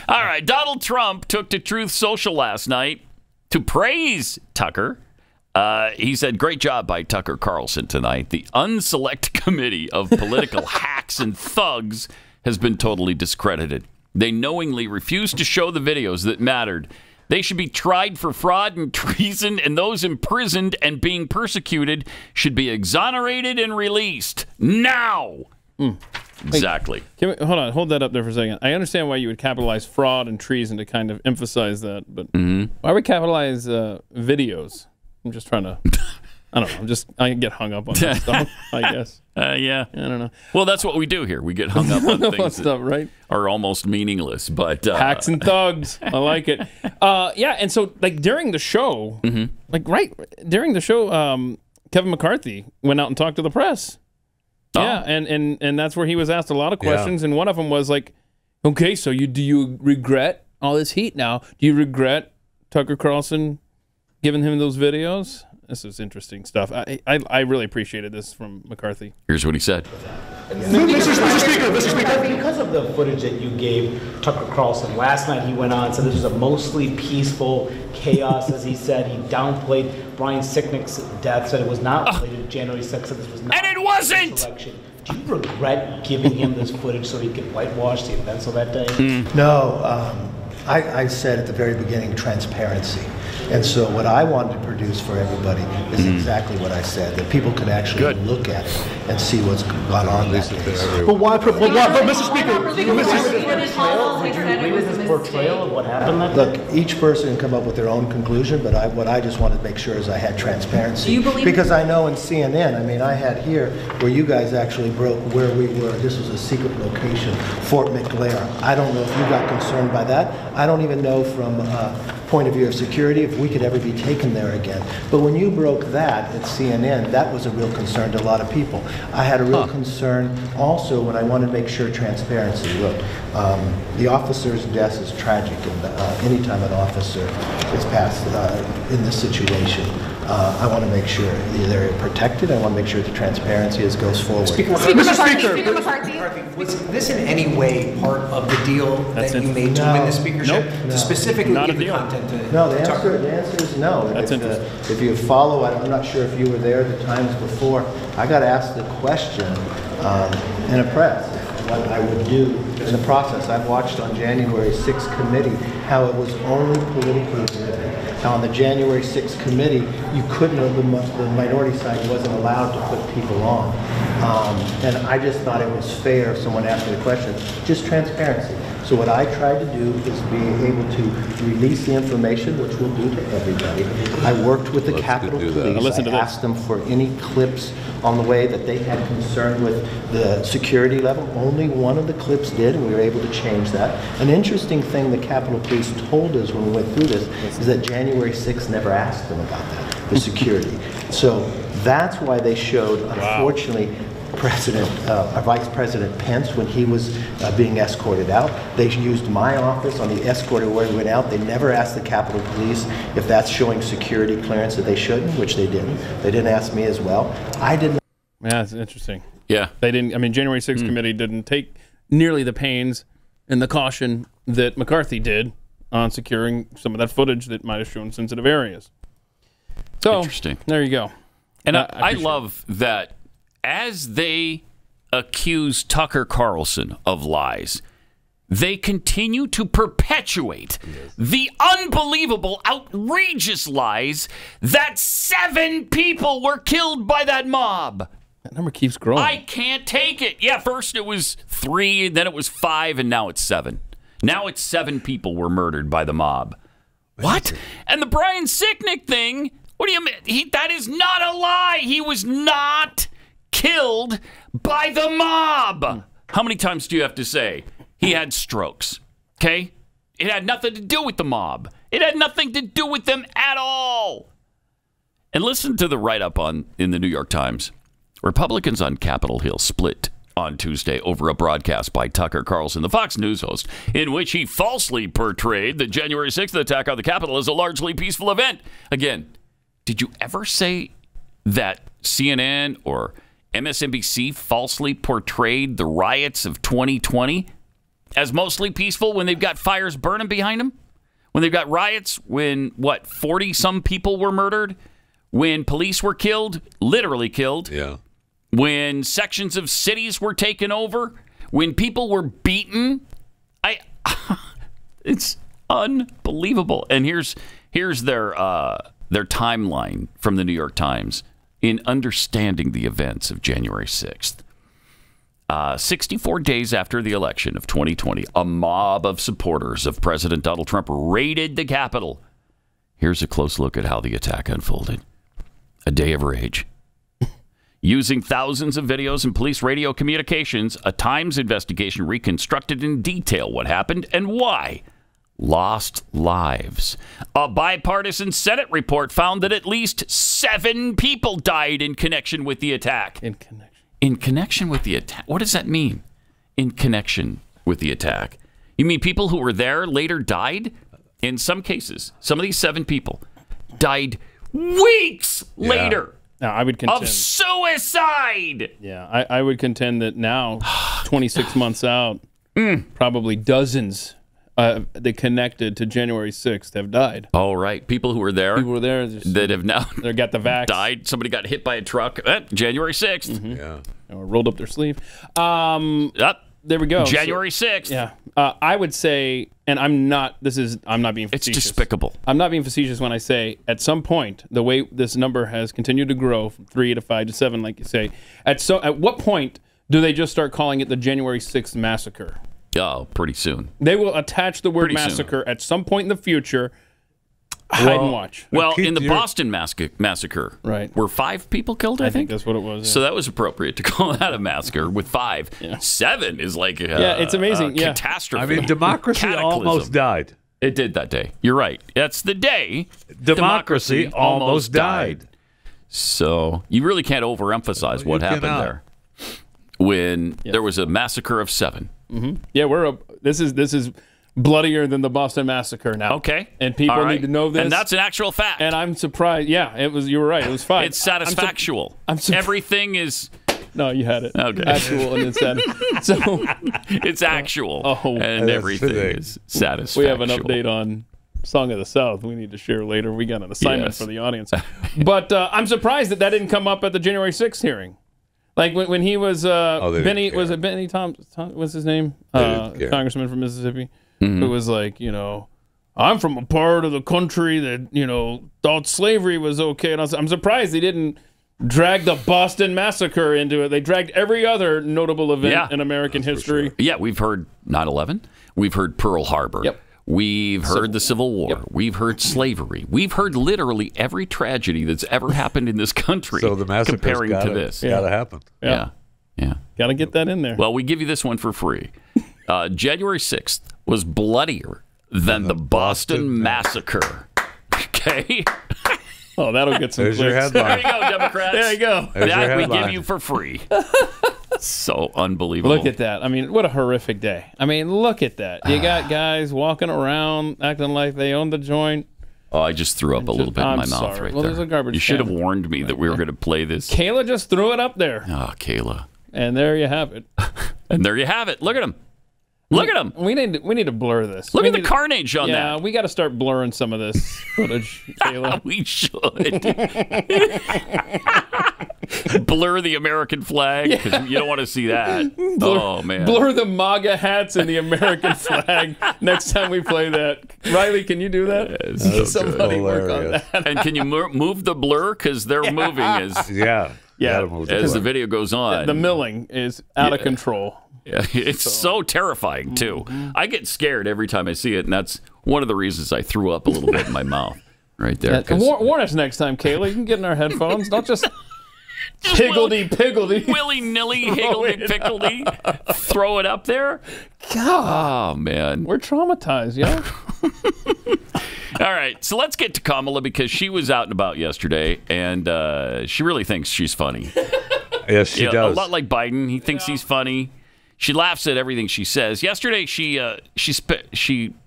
All right, Donald Trump took to Truth Social last night to praise Tucker. He said, great job by Tucker Carlson tonight. The unselect committee of political hacks and thugs has been totally discredited. They knowingly refused to show the videos that mattered. They should be tried for fraud and treason, and those imprisoned and being persecuted should be exonerated and released now. Exactly. Hold that up there for a second. I understand why you would capitalize fraud and treason to kind of emphasize that, but why would capitalize videos? I'm just trying to, I don't know. I get hung up on that stuff, I guess. Yeah. I don't know. Well, that's what we do here. We get hung up on things stuff, right? Are almost meaningless, but hacks and thugs. I like it. Yeah, and so like during the show, during the show, Kevin McCarthy went out and talked to the press. Yeah, and that's where he was asked a lot of questions, and one of them was like, okay, so do you regret all this heat now? Do you regret Tucker Carlson giving him those videos? This is interesting stuff. I really appreciated this from McCarthy. Here's what he said. Mr. Speaker, because of the footage that you gave Tucker Carlson last night, he went on and said this was a mostly peaceful chaos, as he said. He downplayed Brian Sicknick's death, said it was not related to January 6th, said this was not. And it wasn't! Election. Do you regret giving him this footage so he could whitewash the events of that day? No. I said at the very beginning, transparency. And so what I wanted to produce for everybody is exactly what I said, that people could actually look at it and see what's gone on that day. But why, Mr. Speaker, would you agree with his portrayal of what happened that day? Look, each person can come up with their own conclusion, but what I just wanted to make sure is I had transparency. Do you believe because I know in CNN, I mean, I had here where you guys actually broke where we were. This was a secret location, Fort McLaren. I don't know if you got concerned by that. I don't even know from point of view of security if we could ever be taken there again. But when you broke that at CNN, that was a real concern to a lot of people. I had a real concern also when I wanted to make sure transparency. Look, the officer's death is tragic, and anytime an officer is passed in this situation, I want to make sure they're protected. I want to make sure the transparency goes forward. Speaker McCarthy, was this in any way part of the deal that you made to win the speakership? Nope. To specifically Not give a the deal. content to No, the Tucker? answer is no. That's interesting. If you follow, I'm not sure if you were there the times before, I got asked the question in a press what I would do in the process. I've watched on January 6th committee how it was only politically driven. How on the January 6th committee, you couldn't, the minority side wasn't allowed to put people on. And I just thought it was fair if someone asked me the question, just transparency. So what I tried to do is be able to release the information, which we'll do to everybody. I worked with the Capitol Police. I asked them for any clips on the way that they had concern with the security level. Only one of the clips did, and we were able to change that. An interesting thing the Capitol Police told us when we went through this is that January 6th never asked them about that, the security. So that's why they showed, unfortunately, Vice President Pence, when he was being escorted out, they used my office on the escort where he went out. They never asked the Capitol Police if that's showing security clearance that they shouldn't, which they didn't. They didn't ask me as well. I didn't. Yeah, it's interesting. Yeah. They didn't, I mean, January 6th committee didn't take nearly the pains and the caution that McCarthy did on securing some of that footage that might have shown sensitive areas. So, interesting. There you go. And I love that as they accuse Tucker Carlson of lies, they continue to perpetuate the unbelievable, outrageous lies that 7 people were killed by that mob. That number keeps growing. I can't take it. Yeah, first it was 3, then it was 5, and now it's 7. Now it's 7 people were murdered by the mob. What? And the Brian Sicknick thing, what do you mean? That is not a lie. He was not killed by the mob. How many times do you have to say he had strokes? Okay? It had nothing to do with the mob. It had nothing to do with them at all. And listen to the write-up in the New York Times. Republicans on Capitol Hill split on Tuesday over a broadcast by Tucker Carlson, the Fox News host, in which he falsely portrayed the January 6th attack on the Capitol as a largely peaceful event. Again, did you ever say that CNN or MSNBC falsely portrayed the riots of 2020 as mostly peaceful when they've got fires burning behind them? When they've got riots, when, 40-some people were murdered? When police were killed, literally killed? Yeah. When sections of cities were taken over? When people were beaten? It's unbelievable. And here's their timeline from the New York Times in understanding the events of January 6th. 64 days after the election of 2020, a mob of supporters of President Donald Trump raided the Capitol. Here's a close look at how the attack unfolded. A day of rage. Using thousands of videos and police radio communications, a Times investigation reconstructed in detail what happened and why. Lost lives. A bipartisan Senate report found that at least 7 people died in connection with the attack. In connection with the attack? What does that mean? In connection with the attack? You mean people who were there later died? In some cases, some of these 7 people died weeks later. Now, I would contend of suicide. Yeah, I would contend that now, 26 months out, probably dozens that connected to January 6th have died. Oh, right. People who were there. People were there. That have now they got the vax. Died. Somebody got hit by a truck. January 6th. Yeah. Or rolled up their sleeve. There we go. January 6th. Yeah. I would say, and I'm not being facetious. It's despicable. I'm not being facetious when I say at some point, the way this number has continued to grow from 3 to 5 to 7, like you say, at what point do they just start calling it the January 6th massacre? Oh, pretty soon. They will attach the word massacre at some point in the future. Hide and watch. Well, in the Boston massacre, right, were 5 people killed, I think that's what it was. Yeah. So that was appropriate to call that a massacre with 5. Yeah. 7 is like it's amazing. Catastrophe. I mean, democracy almost died. It did that day. You're right. That's the day democracy almost died. So you really can't overemphasize what happened there when there was a massacre of 7. Mm-hmm. Yeah, this is bloodier than the Boston Massacre now. Okay. And people need to know this. And that's an actual fact. And I'm surprised. Yeah, you were right. It was fine. It's satisfactual. Everything is... No, you had it. Okay. Actual and it's so it's actual. And everything is satisfactual. We have an update on Song of the South we need to share later. We got an assignment for the audience. But I'm surprised that didn't come up at the January 6th hearing. Like when he was Benny, was it Benny Tom what's his name? Congressman from Mississippi, who was like, I'm from a part of the country that, thought slavery was okay. And I'm surprised they didn't drag the Boston Massacre into it. They dragged every other notable event in American history. Sure. Yeah, we've heard 9/11. We've heard Pearl Harbor. Yep. We've heard the Civil War. Yep. We've heard slavery. We've heard literally every tragedy that's ever happened in this country. So the massacre's comparing to this. Gotta happen. Yeah. Got to get that in there. Well, we give you this one for free. January 6th was bloodier than the Boston Massacre. Okay? Oh, that'll get some clicks. Your headline. There you go, Democrats. There you go. That we give you for free. So unbelievable. Look at that. I mean, what a horrific day. I mean, look at that. You got guys walking around acting like they own the joint. Oh, I just threw up a little bit in my mouth right there. There's a garbage You should have can warned me that we were going to play this. Kayla just threw it up there. Oh, Kayla. And there you have it. And there you have it. Look at him. Look at him. We need to blur this. Look at the carnage on that. Yeah, we got to start blurring some of this footage, Kayla. We should. Blur the American flag, because you don't want to see that. Oh, man. Blur the MAGA hats and the American flag next time we play that. Riley, can you do that? Somebody work on that. And can you move the blur? Because they're moving as the video goes on. The milling is out of control. Yeah, it's so terrifying, too. I get scared every time I see it, and that's one of the reasons I threw up a little bit in my mouth right there. Warn us next time, Kayla. You can get in our headphones. Don't just higgledy-piggledy. Willy-nilly, higgledy-piggledy. Throw it up there. God. Oh, man. We're traumatized, yeah? All right, so let's get to Kamala, because she was out and about yesterday, and she really thinks she's funny. Yes, she does. A lot like Biden. He thinks he's funny. She laughs at everything she says. Yesterday, she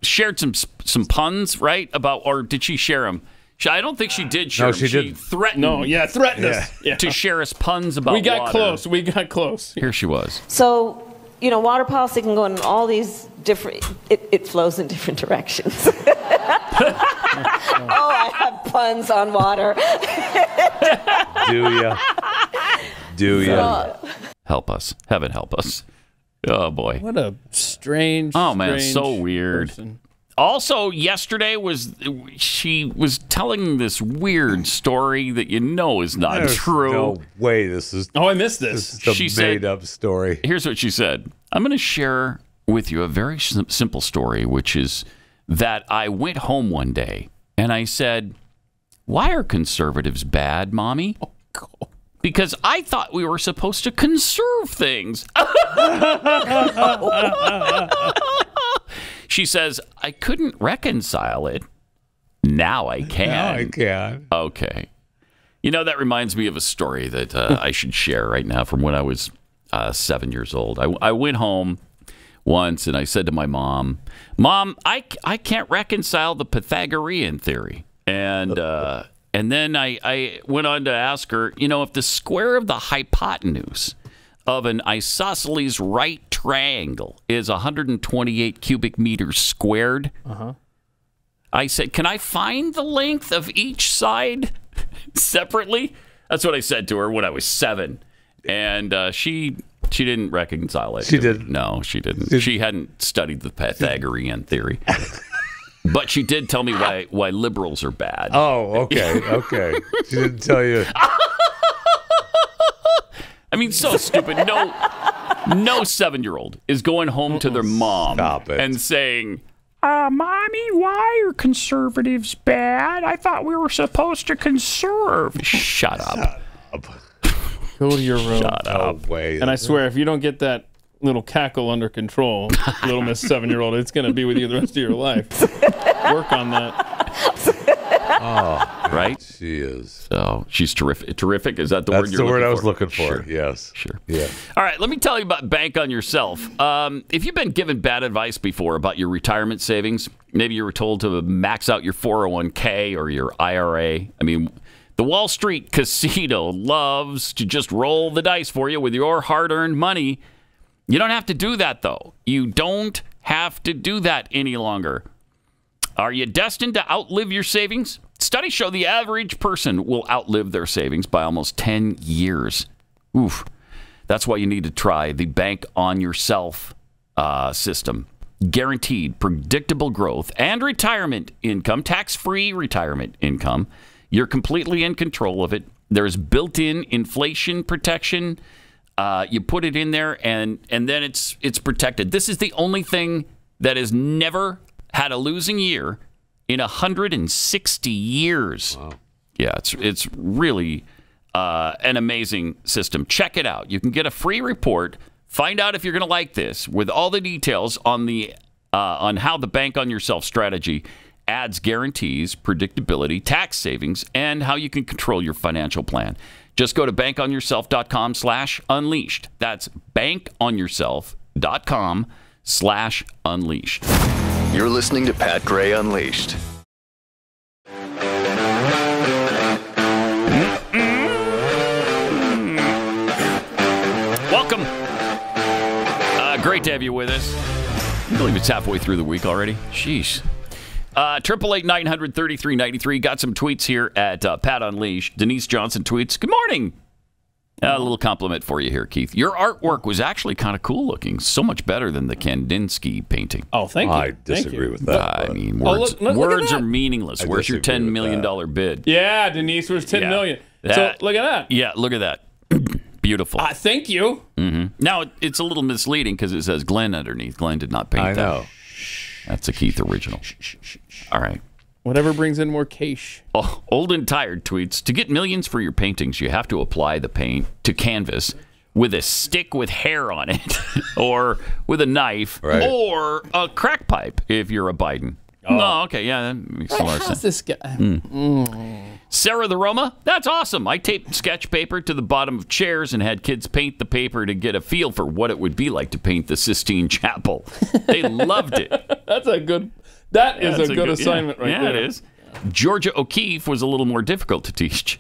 shared some puns, right? Or did she share them? I don't think she did share them. She did. Threatened. Threatened us to share us puns about water. We got close. Here she was. So, water policy can go in all these different... It flows in different directions. I have puns on water. Do ya? Help us. Heaven help us. Oh, boy. What a strange, so weird. Person. Also, yesterday she was telling this weird story that is not true. No way this is... Oh, I missed this. This is a made-up story. Here's what she said. I'm going to share with you a very simple story, which is that I went home one day and I said, "Why are conservatives bad, Mommy?" Oh, God. Because I thought we were supposed to conserve things. She says, "I couldn't reconcile it. Now I can." Now I can. Okay. That reminds me of a story that I should share right now from when I was 7 years old. I went home once and I said to my mom, I can't reconcile the Pythagorean theory. And then I went on to ask her, if the square of the hypotenuse of an isosceles right triangle is 128 cubic meters squared, I said, "Can I find the length of each side separately?" That's what I said to her when I was 7. And she didn't reconcile it. She didn't? No, she didn't. She hadn't studied the Pythagorean theory. But she did tell me why liberals are bad. Oh, okay, okay. She didn't tell you. I mean, so stupid. No 7-year-old is going home to their mom and saying, "Mommy, why are conservatives bad? I thought we were supposed to conserve." Shut up. Go to your room. Shut up. No way. And I swear, if you don't get that little cackle under control, little Miss 7-year-old, it's going to be with you the rest of your life. Work on that. Oh. right? She is. So she's terrific. Terrific, is that the word That's you're the word I was for? looking for. Sure. Yes. Sure. Yeah. All right, let me tell you about Bank on Yourself. If you've been given bad advice before about your retirement savings, maybe you were told to max out your 401k or your IRA. I mean, the Wall Street casino loves to just roll the dice for you with your hard-earned money. You don't have to do that, though. You don't have to do that any longer. Are you destined to outlive your savings? Studies show the average person will outlive their savings by almost 10 years. Oof. That's why you need to try the Bank on Yourself system. Guaranteed predictable growth and retirement income, tax-free retirement income. You're completely in control of it. There's built-in inflation protection. You put it in there, and then it's protected. This is the only thing that has never had a losing year in 160 years. Wow. Yeah, it's really an amazing system. Check it out. You can get a free report. Find out if you're going to like this with all the details on how the Bank on Yourself strategy adds guarantees, predictability, tax savings, and how you can control your financial plan. Just go to bankonyourself.com/unleashed. That's bankonyourself.com/unleashed. You're listening to Pat Gray Unleashed. Welcome. Great to have you with us. I believe it's halfway through the week already. Sheesh. 888-900-3393. Got some tweets here at Pat Unleashed. Denise Johnson tweets, "Good morning." A little compliment for you here, Keith. Your artwork was actually kind of cool looking. So much better than the Kandinsky painting. Oh, thank you. I disagree with that. I mean, words, look words at are meaningless. Where's your $10 million bid? Yeah, Denise, where's $10 million? So look at that. Yeah, look at that. Beautiful. Thank you. Mm-hmm. Now, it's a little misleading because it says Glenn underneath. Glenn did not paint that. I know. That's a Keith original. All right. Whatever brings in more cash. Oh, Old and Tired tweets, "To get millions for your paintings, you have to apply the paint to canvas with a stick with hair on it or with a knife or a crack pipe if you're a Biden." Oh, okay. Yeah, that makes a lot of sense. How's this guy? Sarah the Roma, "That's awesome. I taped sketch paper to the bottom of chairs and had kids paint the paper to get a feel for what it would be like to paint the Sistine Chapel. They loved it." That is a good assignment right there. Yeah, it is. Georgia O'Keefe was a little more difficult to teach.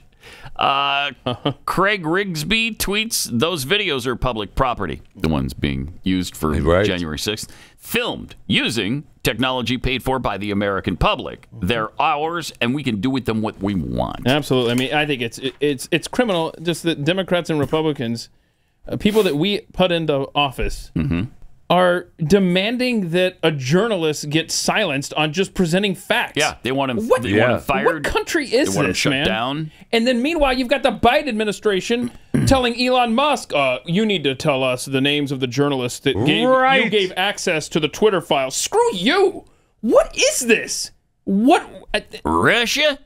Craig Rigsby tweets, "Those videos are public property," the ones being used for January 6th, "filmed using technology paid for by the American public. They're ours, and we can do with them what we want." Absolutely. I mean, I think it's criminal. Just that Democrats and Republicans, people that we put into office, are demanding that a journalist get silenced on just presenting facts. Yeah, they want him, want him fired. What country is they want this, him shut man? down. And then meanwhile, you've got the Biden administration telling Elon Musk, "You need to tell us the names of the journalists that you gave access to the Twitter files." Screw you! What is this? What? Russia?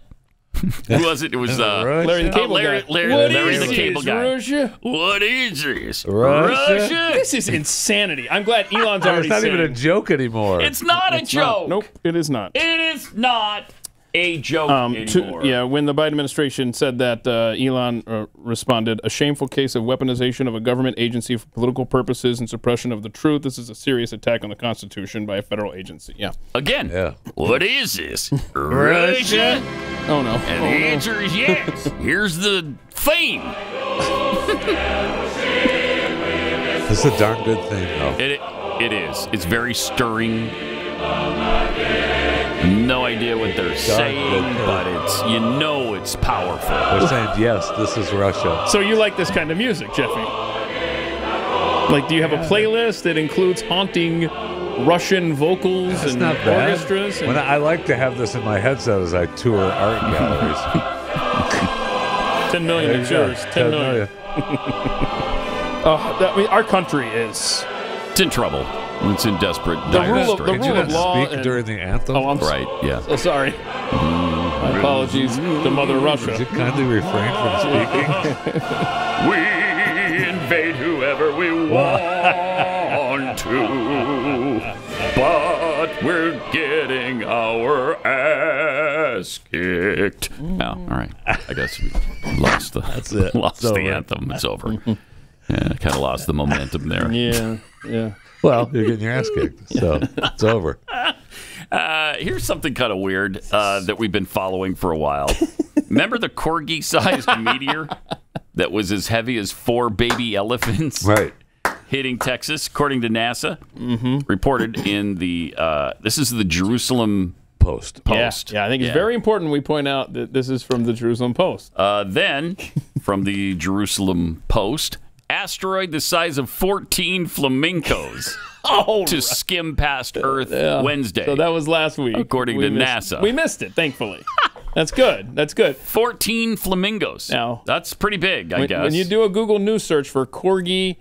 Who was it? It was Larry the Cable Guy. Larry the Cable Guy. Russia? What is this? Russia? This is insanity. I'm glad Elon's already It's not saying, even a joke anymore. It's not a joke. Nope, it is not. It is not a joke anymore. When the Biden administration said that, Elon responded, "A shameful case of weaponization of a government agency for political purposes and suppression of the truth. This is a serious attack on the Constitution by a federal agency." Yeah. Again, what is this? Russia? Oh, no. And the answer is yes. Here's the theme. This is a darn good thing, though. It is. It's very stirring. No idea what they're saying, but it's powerful. They're saying, yes, this is Russia. So you like this kind of music, Jeffy? Like, do you have a playlist that includes haunting Russian vocals and orchestras? And I like to have this in my headset as I tour art galleries. 10 million is yours. 10 million. Our country is... It's in trouble. It's in desperate dire straits. The rule of law. Speak during the anthem? Oh, I'm right, yeah. So sorry. My apologies to Mother Russia. Would you kindly refrain from speaking? We invade whoever we want to, but we're getting our ass kicked. Oh, all right. I guess we lost the anthem. It's over. Yeah, kind of lost the momentum there. Yeah. Well, you're getting your ass kicked, so it's over. Here's something kind of weird that we've been following for a while. Remember the corgi-sized meteor that was as heavy as 4 baby elephants? Right. Hitting Texas, according to NASA. Reported in the, this is the Jerusalem Post. Yeah, I think it's very important we point out that this is from the Jerusalem Post. Then, from the Jerusalem Post, asteroid the size of 14 flamingos to skim past Earth Wednesday. So that was last week. According to NASA. We missed it, thankfully. That's good. 14 flamingos. Now, that's pretty big, I guess. When you do a Google News search for corgi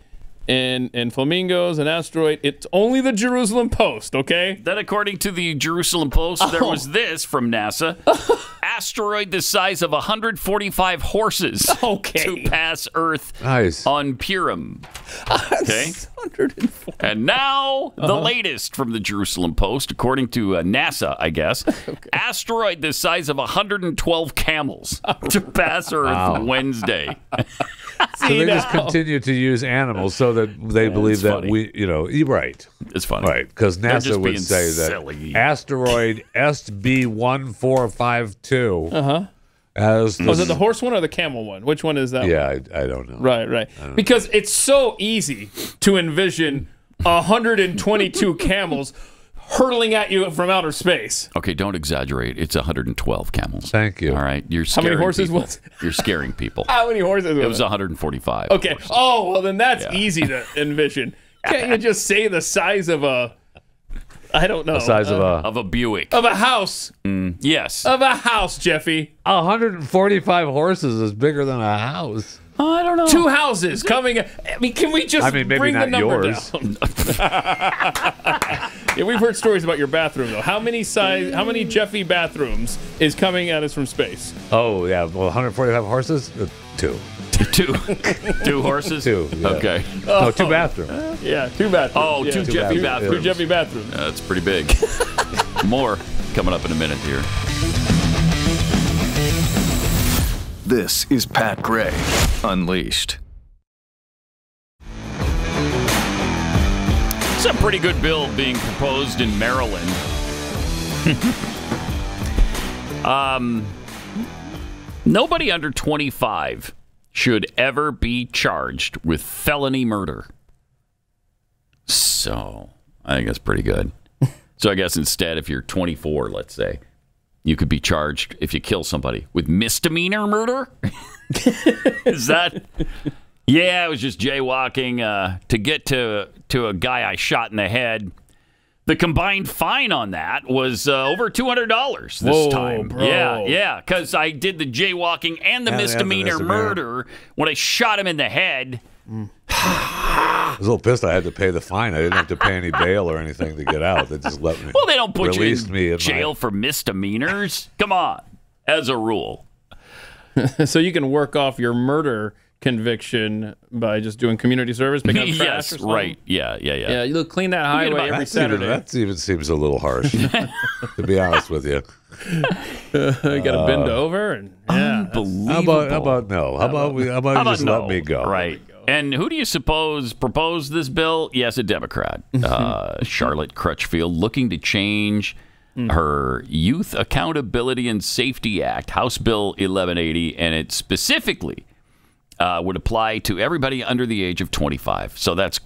and flamingos and asteroid, it's only the Jerusalem Post, okay? Then, according to the Jerusalem Post, there was this from NASA. Asteroid the size of 145 horses to pass Earth on Purim. Okay? And now, the latest from the Jerusalem Post, according to NASA, I guess. Asteroid the size of 112 camels to pass Earth Wednesday. So they just continue to use animals so that they believe that you're right. It's funny. Right, because NASA would say silly. that asteroid SB1452 as was it the horse one or the camel one? Which one is that one? Yeah, I don't know. Right. Because it's so easy to envision 122 camels hurtling at you from outer space. Okay, don't exaggerate. It's 112 camels. Thank you. All right, you're How many scaring horses people. was it? You're scaring people. How many horses was it? It was 145. Okay. horses. Oh, well, then that's easy to envision. Can't you just say the size of a, I don't know. The size of a Buick. Of a house. Yes. Of a house, Jeffy. 145 horses is bigger than a house. I don't know. 2 houses coming. I mean, can we just maybe bring the not number yours. down? Yeah, we've heard stories about your bathroom, though. How many Jeffy bathrooms is coming at us from space? Oh, yeah. Well, 145 horses? 2. 2 horses? 2. Yeah. Okay. No, 2 bathrooms. Yeah, 2 bathrooms. Oh, yeah. 2 Jeffy bathrooms. 2 Jeffy bathrooms. That's pretty big. More coming up in a minute here. This is Pat Gray Unleashed. It's a pretty good bill being proposed in Maryland. Nobody under 25 should ever be charged with felony murder. So, I think that's pretty good. So I guess instead, if you're 24, let's say, you could be charged, if you kill somebody, with misdemeanor murder? Is that... Yeah, I was just jaywalking to get to a guy I shot in the head. The combined fine on that was over $200 this time. Bro. Yeah, because I did the jaywalking and the misdemeanor murder when I shot him in the head. I was a little pissed I had to pay the fine. I didn't have to pay any bail or anything to get out. They just let me. Well, they don't put you in in jail for misdemeanors. Come on, as a rule. So you can work off your murder conviction by just doing community service, picking up trash or Yes, something? right. Yeah. You clean that highway every Saturday. That even seems a little harsh, to be honest with you. You got to bend over and unbelievable. How about you just let me go? Right. And who do you suppose proposed this bill? Yes, a Democrat, Charlotte Crutchfield, looking to change her Youth Accountability and Safety Act, House Bill 1180, and it specifically would apply to everybody under the age of 25. So that's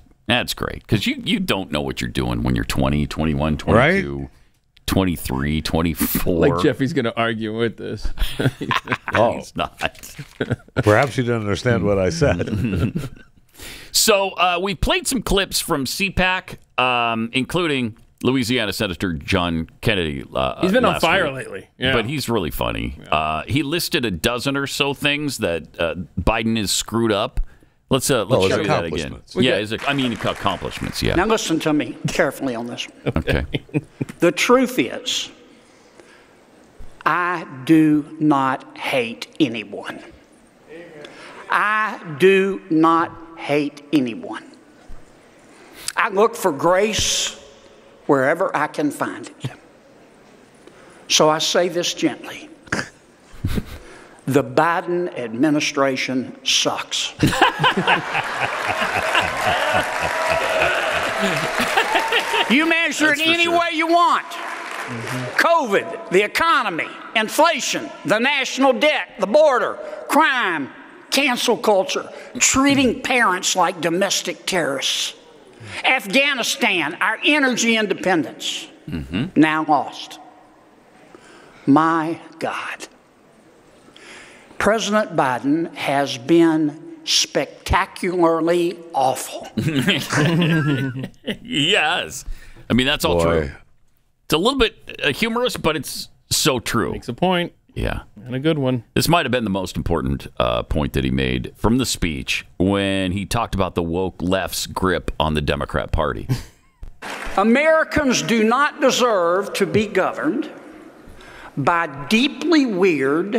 great, because you don't know what you're doing when you're 20, 21, 22, right? 23, 24. Like Jeffy's going to argue with this. He's not. Perhaps you didn't understand what I said. So we played some clips from CPAC, including Louisiana Senator John Kennedy. He's been on fire lately. Yeah. But he's really funny. He listed a dozen or so things that Biden has screwed up. Let's show you that again. Accomplishments, yeah. Now listen to me carefully on this one. Okay. The truth is, I do not hate anyone. I do not hate anyone. I look for grace wherever I can find it. So I say this gently. The Biden administration sucks. You measure it any way you want. COVID, the economy, inflation, the national debt, the border, crime, cancel culture, treating parents like domestic terrorists. Afghanistan, our energy independence, now lost. My God. President Biden has been spectacularly awful. Yes. I mean, that's all true. It's a little bit humorous, but it's so true. Makes a point. Yeah. And a good one. This might have been the most important point that he made from the speech when he talked about the woke left's grip on the Democrat Party. Americans do not deserve to be governed by deeply weird,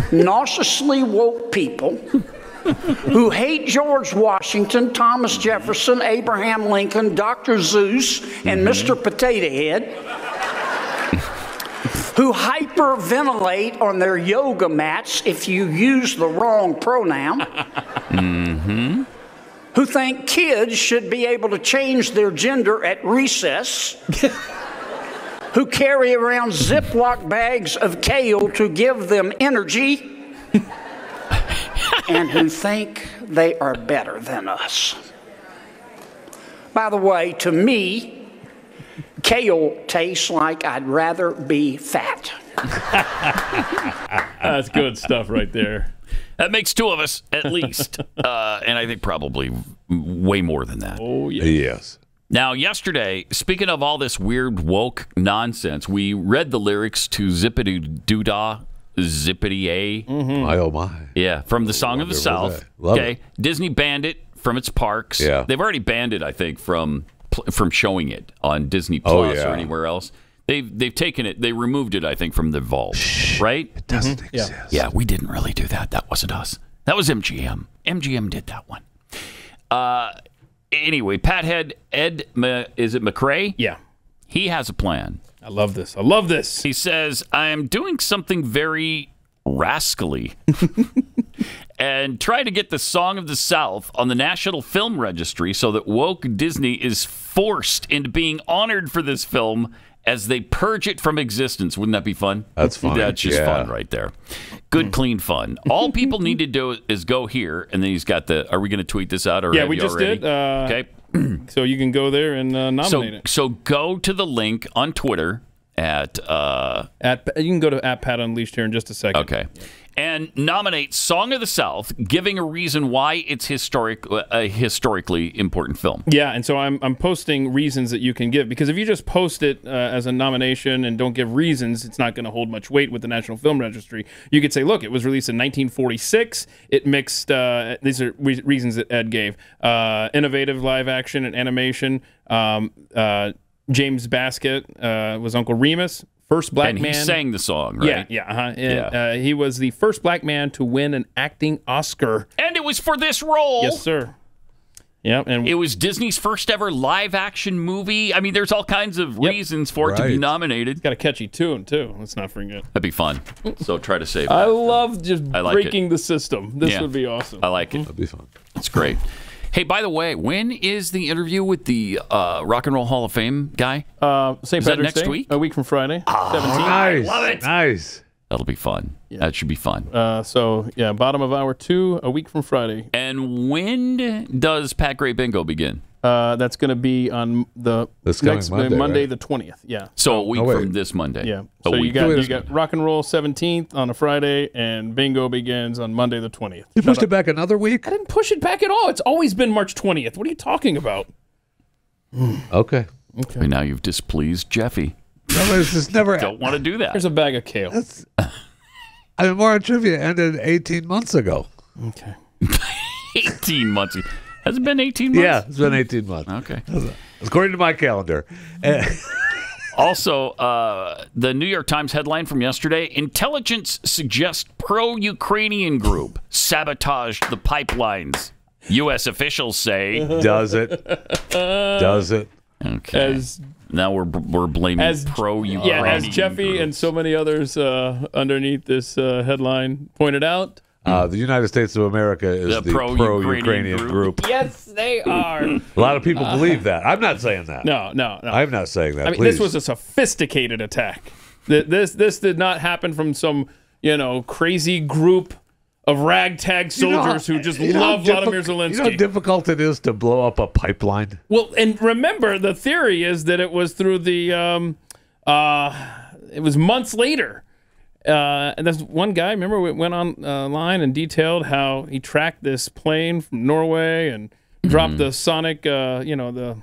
narcissistically woke people who hate George Washington, Thomas Jefferson, Abraham Lincoln, Dr. Zeus, and Mr. Potato Head, who hyperventilate on their yoga mats if you use the wrong pronoun, who think kids should be able to change their gender at recess, who carry around Ziploc bags of kale to give them energy, and who think they are better than us. By the way, to me, kale tastes like I'd rather be fat. That's good stuff right there. That makes two of us, at least. And I think probably way more than that. Oh, yes. Yes. Now, yesterday, speaking of all this weird woke nonsense, we read the lyrics to Zippity Doodah, Zippity A. My oh my. Yeah, from the Song of the South. Okay. Disney banned it from its parks. Yeah. They've already banned it, I think, from showing it on Disney Plus or anywhere else. They've taken it. They removed it, I think, from the vault. Right? It doesn't exist. Yeah, we didn't really do that. That wasn't us. That was MGM. MGM did that one. Anyway, Pathead Ed, is it McRae? Yeah. He has a plan. I love this. I love this. He says, I am doing something very rascally and try to get the Song of the South on the National Film Registry so that woke Disney is forced into being honored for this film as they purge it from existence. Wouldn't that be fun? That's fun. That's just fun right there. Good, clean fun. All people need to do is go here, and then he's got the, are we going to tweet this out? Or yeah, we just did. Okay. So you can go there and nominate it. So go to the link on Twitter at you can go to @Pat Unleashed here in just a second. Okay. And nominate Song of the South, giving a reason why it's a historically important film. Yeah, and so I'm posting reasons that you can give, because if you just post it as a nomination and don't give reasons, it's not going to hold much weight with the National Film Registry. You could say, look, it was released in 1946. It mixed, these are reasons that Ed gave, innovative live action and animation. James Baskett was Uncle Remus. First black man. And he sang the song, right? Yeah. He was the first black man to win an acting Oscar. And it was for this role. Yes, sir. Yeah, and it was Disney's first ever live action movie. I mean, there's all kinds of reasons for it to be nominated. It's got a catchy tune, too. Let's not forget. That'd be fun. So try to save it. I love just breaking the system. This would be awesome. I like it. That'd be fun. It's great. Hey, by the way, when is the interview with the Rock and Roll Hall of Fame guy? St. Patrick's next Day, week? A week from Friday. 17th. Nice. I love it. Nice. That'll be fun. Yeah. That should be fun. Bottom of hour 2, a week from Friday. And when does Pat Gray Bingo begin? That's going to be on the next Monday, right? the 20th. Yeah. So a week from this Monday. Yeah. So you got Rock and Roll 17th on a Friday, and Bingo begins on Monday the 20th. You pushed it back another week? I didn't push it back at all. It's always been March 20th. What are you talking about? Okay. And now you've displeased Jeffy. No, it's just never. Don't want to do that. Here's a bag of kale. I mean, Moron Trivia ended 18 months ago. Okay. 18 months ago. Has it been 18 months? Yeah, it's been 18 months. Okay. According to my calendar. Also, the New York Times headline from yesterday, intelligence suggests pro-Ukrainian group sabotaged the pipelines U.S. officials say. Does it? Does it? Okay. Now we're blaming pro-Ukraine. Yeah, as Jeffy groups. and so many others underneath this headline pointed out. The United States of America is the pro-Ukrainian group. Yes, they are. A lot of people believe that. I'm not saying that. No. I'm not saying that. I mean, please. this was a sophisticated attack. This did not happen from some crazy group of ragtag soldiers who just love Vladimir Zelensky. You know how difficult it is to blow up a pipeline? Well, and remember, the theory is that it was through the, it was months later. And there's one guy, remember, went online and detailed how he tracked this plane from Norway and dropped the sonic, the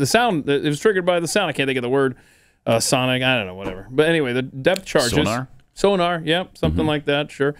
sound. It was triggered by the sound. I can't think of the word. Sonic, I don't know, whatever. But anyway, the depth charges. Sonar, yep, something like that, sure.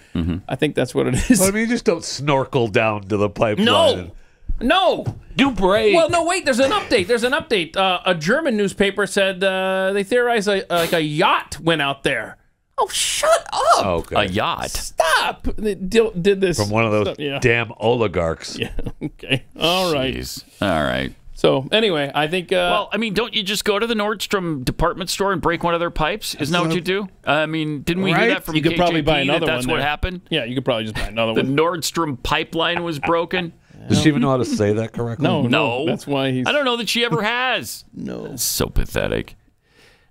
I think that's what it is. But I mean, you just don't snorkel down to the pipeline. No. Do brave. Well, no, wait, there's an update. A German newspaper said they theorize a yacht went out there. Oh, shut up. Okay. A yacht. Stop. They did this. From one of those yeah. damn oligarchs. Yeah, okay. All right. Jeez. All right. So, anyway, I think... well, I mean, don't you just go to the Nordstrom department store and break one of their pipes? Isn't that what you do? I mean, didn't we hear that from You could probably buy another that's one what happened? Yeah, you could probably just buy another The one. Nordstrom pipeline was broken? Does she even know how to say that correctly? No. That's why he's... I don't know that she ever has. No. That's so pathetic.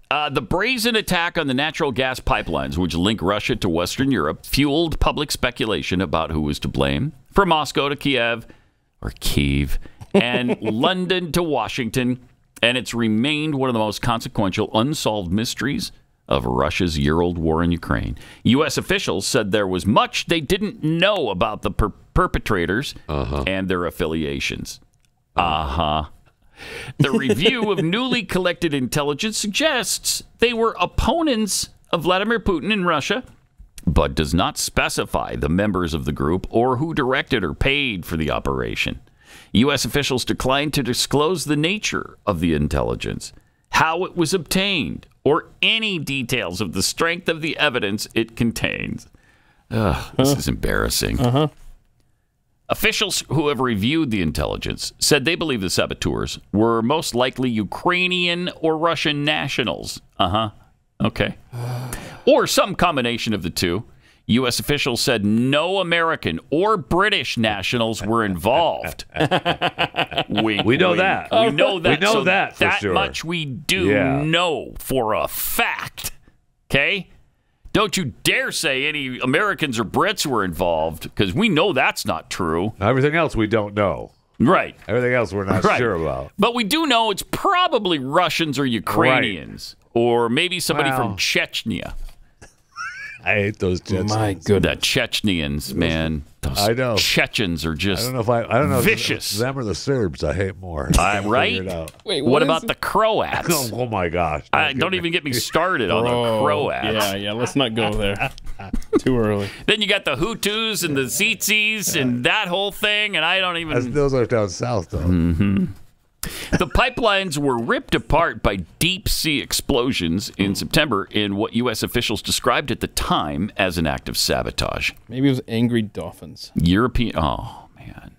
The brazen attack on the natural gas pipelines, which link Russia to Western Europe, fueled public speculation about who was to blame. From Moscow to Kiev, and London to Washington, and it's remained one of the most consequential unsolved mysteries of Russia's year-old war in Ukraine. U.S. officials said there was much they didn't know about the perpetrators and their affiliations. The review of newly collected intelligence suggests they were opponents of Vladimir Putin in Russia, but does not specify the members of the group or who directed or paid for the operation. U.S. officials declined to disclose the nature of the intelligence, how it was obtained, or any details of the strength of the evidence it contains. This is embarrassing. Officials who have reviewed the intelligence said they believe the saboteurs were most likely Ukrainian or Russian nationals. Okay. Or some combination of the two. U.S. officials said no American or British nationals were involved. Wink, We know wink. that. We know that. We know So that for sure. much we do know for a fact. Okay? Don't you dare say any Americans or Brits were involved, because we know that's not true. Everything else we don't know. Right. Everything else we're not sure about. But we do know it's probably Russians or Ukrainians, or maybe somebody from Chechnya. I hate those Chechens. My goodness. The Chechnyans, man. Those I know. Chechens are just I don't know vicious. If them or the Serbs I hate more. Right? Wait, what about the Croats? Oh my gosh. Don't even get me started on the Croats. Yeah, let's not go there. Too early. Then you got the Hutus and the Tzitzis and that whole thing, and I don't even... Those are down south, though. The pipelines were ripped apart by deep-sea explosions in September in what U.S. officials described at the time as an act of sabotage. Maybe it was angry dolphins. Oh, man.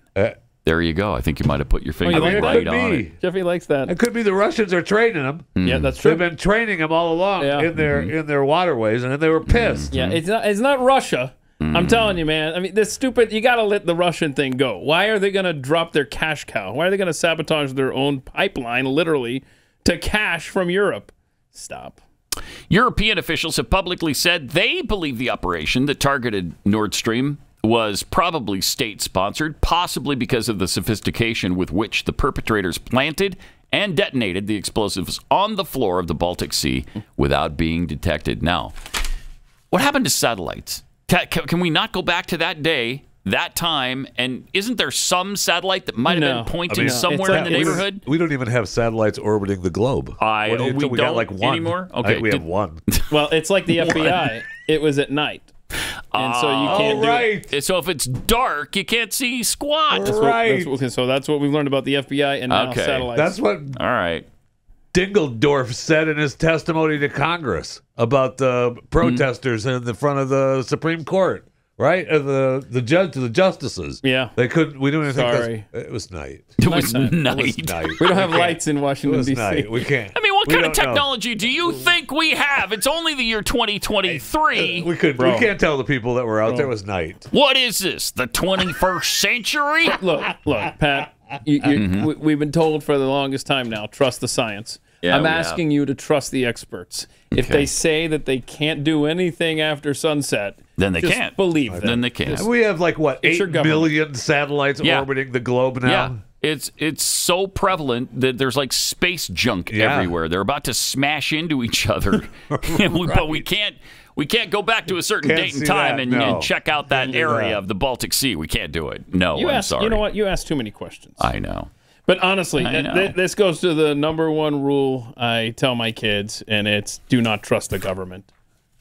There you go. I think you might have put your finger right on it. Jeffy likes that. It could be the Russians are training them. Yeah, that's true. They've been training them all along in their waterways, and they were pissed. Yeah, it's not Russia. I'm telling you, man. I mean, this stupid. You got to let the Russian thing go. Why are they going to drop their cash cow? Why are they going to sabotage their own pipeline, literally, to cash from Europe? Stop. European officials have publicly said they believe the operation that targeted Nord Stream was probably state-sponsored, possibly because of the sophistication with which the perpetrators planted and detonated the explosives on the floor of the Baltic Sea without being detected. Now, what happened to satellites? Can we not go back to that day, that time, and isn't there some satellite that might have been pointing somewhere in the neighborhood? We don't even have satellites orbiting the globe. We got like one anymore? Okay, we have one. Well, it's like the FBI. It was at night. And so you can't do it. So if it's dark, you can't see squat. So that's what we've learned about the FBI and now satellites. That's what All right. Dingledorf said in his testimony to Congress about the protesters in the front of the Supreme Court right? The judge to the justices. Yeah. They couldn't. We don't even Sorry. think it was night. It was night. We don't have lights in Washington, D.C. D.C. We can't. I mean, what kind of technology do you think we have? It's only the year 2023. We can't tell the people that were out there it was night. What is this? The 21st century? Look, Pat. We've been told for the longest time now, trust the science. Yeah, I'm asking you to trust the experts. If they say that they can't do anything after sunset, then they just can't believe them. Then they can't. We have like what 8 million satellites orbiting the globe now. Yeah. It's so prevalent that there's like space junk everywhere. They're about to smash into each other, but we can't go back to a certain date and time and check out that area of the Baltic Sea. We can't do it. No, I'm sorry. You know what? You asked too many questions. I know. But honestly, this goes to the number one rule I tell my kids, and it's do not trust the government.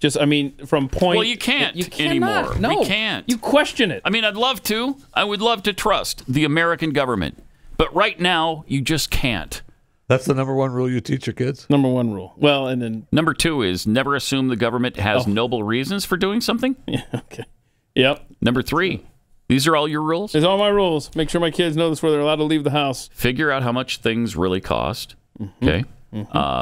From point... Well, you can't anymore. No, we can't. You question it. I mean, I'd love to. I would love to trust the American government. But right now, you just can't. That's the number one rule you teach your kids? Number one rule. Well, and then... Number 2 is never assume the government has noble reasons for doing something. Yeah, okay. Yep. Number 3. These are all your rules? These are all my rules. Make sure my kids know this where they're allowed to leave the house. Figure out how much things really cost. Okay.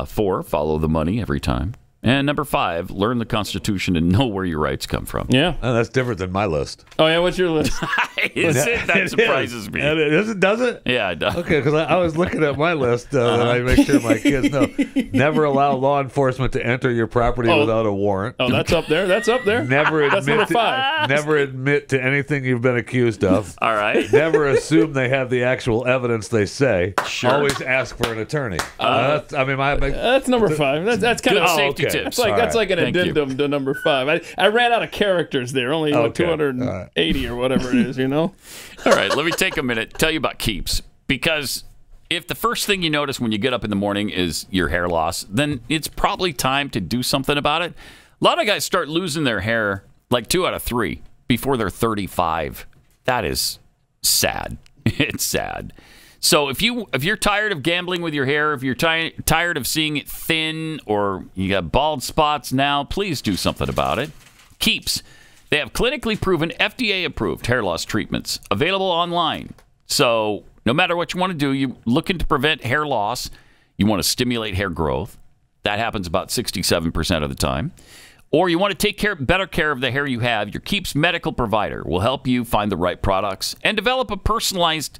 4, follow the money every time. And number 5, learn the Constitution and know where your rights come from. Yeah. Oh, that's different than my list. Oh, yeah? What's your list? Is it? That surprises me. Does it? Yeah, it does. Okay, because I was looking at my list that I make sure my kids know. Never allow law enforcement to enter your property without a warrant. Oh, that's up there? That's up there? That's number 5. Never admit to anything you've been accused of. All right. Never assume they have the actual evidence they say. Sure. Always ask for an attorney. That's number 5. That's kind of safety tips. That's like an addendum to number 5. I ran out of characters there. Only 280 or whatever it is, you know? All right, let me take a minute to tell you about Keeps. Because if the first thing you notice when you get up in the morning is your hair loss, then it's probably time to do something about it. A lot of guys start losing their hair like 2 out of 3 before they're 35. That is sad. It's sad. So if you're tired of gambling with your hair, if you're tired of seeing it thin, or you got bald spots now, please do something about it. Keeps. They have clinically proven, FDA-approved hair loss treatments available online. So no matter what you want to do, you're looking to prevent hair loss, you want to stimulate hair growth. That happens about 67% of the time. Or you want to take better care of the hair you have, your Keeps medical provider will help you find the right products and develop a personalized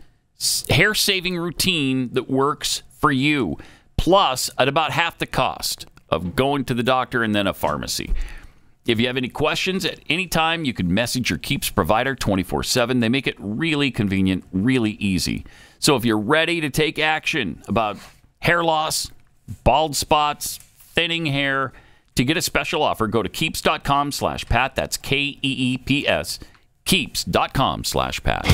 hair-saving routine that works for you, plus at about half the cost of going to the doctor and then a pharmacy. If you have any questions at any time, you can message your Keeps provider 24/7. They make it really convenient, really easy. So if you're ready to take action about hair loss, bald spots, thinning hair, to get a special offer, go to keeps.com/Pat. That's KEEPS. Keeps.com/Pat.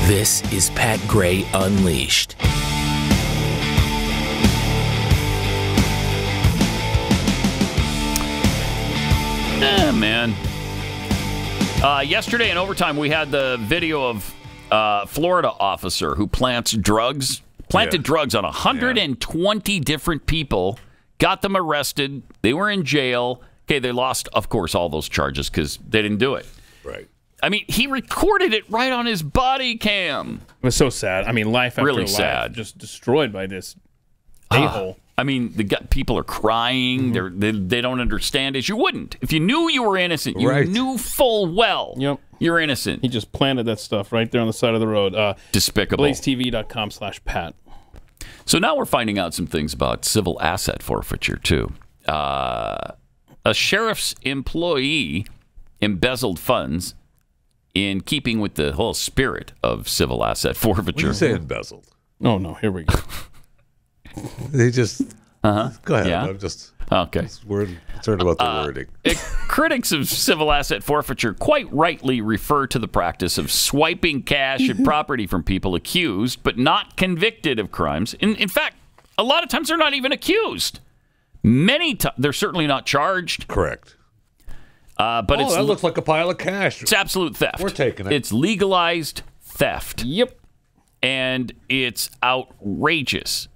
This is Pat Gray Unleashed. Man. Yesterday in overtime, we had the video of Florida officer who planted drugs on 120 different people, got them arrested. They were in jail. Okay, they lost, of course, all those charges because they didn't do it. Right. I mean, he recorded it right on his body cam. It was so sad. I mean, life after life sad. Just destroyed by this a-hole. I mean, people are crying. They don't understand it. You wouldn't. If you knew you were innocent, you knew full well you're innocent. He just planted that stuff right there on the side of the road. Despicable. BlazeTV.com/Pat. So now we're finding out some things about civil asset forfeiture, too. A sheriff's employee embezzled funds in keeping with the whole spirit of civil asset forfeiture. When you say embezzled? Oh, no. Here we go. They just... Go ahead. Yeah? I'm just... Okay. We're concerned about the wording. Critics of civil asset forfeiture quite rightly refer to the practice of swiping cash and property from people accused but not convicted of crimes. In fact, a lot of times they're not even accused. Many times they're certainly not charged. Correct. But that looks like a pile of cash. It's absolute theft. We're taking it. It's legalized theft. Yep. And it's outrageous.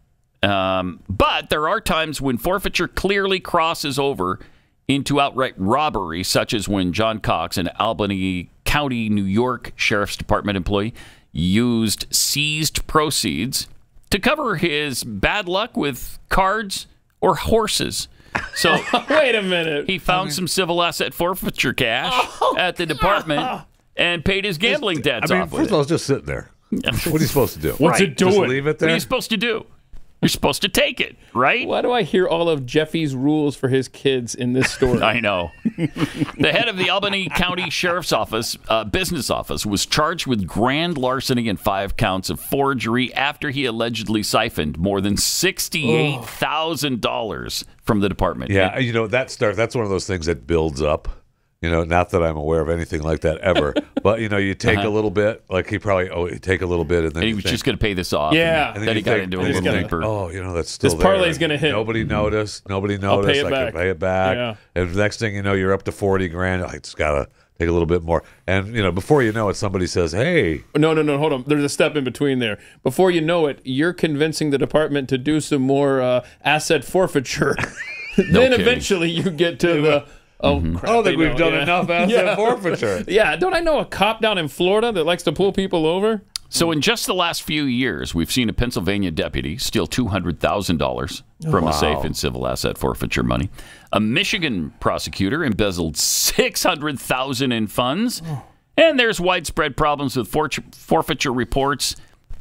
But there are times when forfeiture clearly crosses over into outright robbery, such as when John Cox, an Albany County, New York Sheriff's Department employee, used seized proceeds to cover his bad luck with cards or horses. So wait a minute. He found some civil asset forfeiture cash at the department and paid his gambling debts off with first of all, it's just sitting there. What are you supposed to do? What's it doing? Just leave it there? What are you supposed to do? You're supposed to take it, right? Why do I hear all of Jeffy's rules for his kids in this story? I know. The head of the Albany County Sheriff's Office, business office, was charged with grand larceny and 5 counts of forgery after he allegedly siphoned more than $68,000 from the department. Yeah, that's one of those things that builds up. Not that I'm aware of anything like that ever, but you take a little bit, like he probably take a little bit, and then he was just going to pay this off. Yeah, and then he got into a little deeper. That's still this parlay's going to hit. Nobody noticed. Nobody noticed. I'll pay it I back. can pay it back. Yeah. And the next thing you know, you're up to 40 grand. I just gotta take a little bit more. And before you know it, somebody says, "Hey." No, hold on. There's a step in between there. Before you know it, you're convincing the department to do some more asset forfeiture. Then eventually you get to the. Oh, crap, I don't think we've done enough asset forfeiture. Yeah, don't I know a cop down in Florida that likes to pull people over? So in just the last few years, we've seen a Pennsylvania deputy steal $200,000 from a safe in civil asset forfeiture money. A Michigan prosecutor embezzled $600,000 in funds. And there's widespread problems with forfeiture reports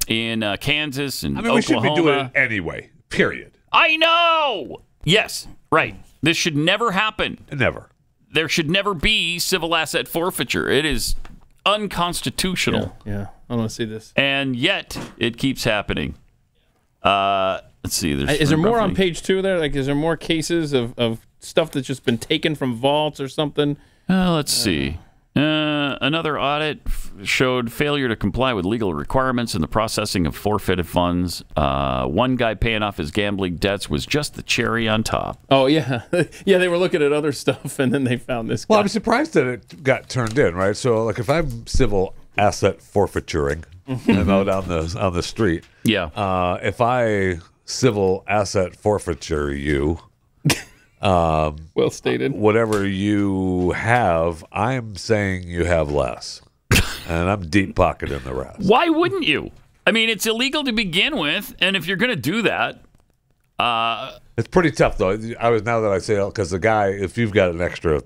in Kansas and Oklahoma. We should be doing it anyway, period. I know! Yes, right. This should never happen. Never. There should never be civil asset forfeiture. It is unconstitutional. Yeah. I want to see this. And yet, it keeps happening. Let's see. Is there more on page 2 there? Like, is there more cases of stuff that's just been taken from vaults or something? Let's see. Another audit showed failure to comply with legal requirements in the processing of forfeited funds. One guy paying off his gambling debts was just the cherry on top. Oh, yeah. Yeah, they were looking at other stuff, and then they found this guy. Well, I'm surprised that it got turned in, right? So, like, if I'm civil asset forfeituring, I'm out on the street. Yeah. If I civil asset forfeiture you... well stated. Whatever you have, I'm saying you have less, and I'm deep pocketing the rest. Why wouldn't you? I mean, it's illegal to begin with, and if you're going to do that, it's pretty tough though. Now that I say, because the guy, if you've got an extra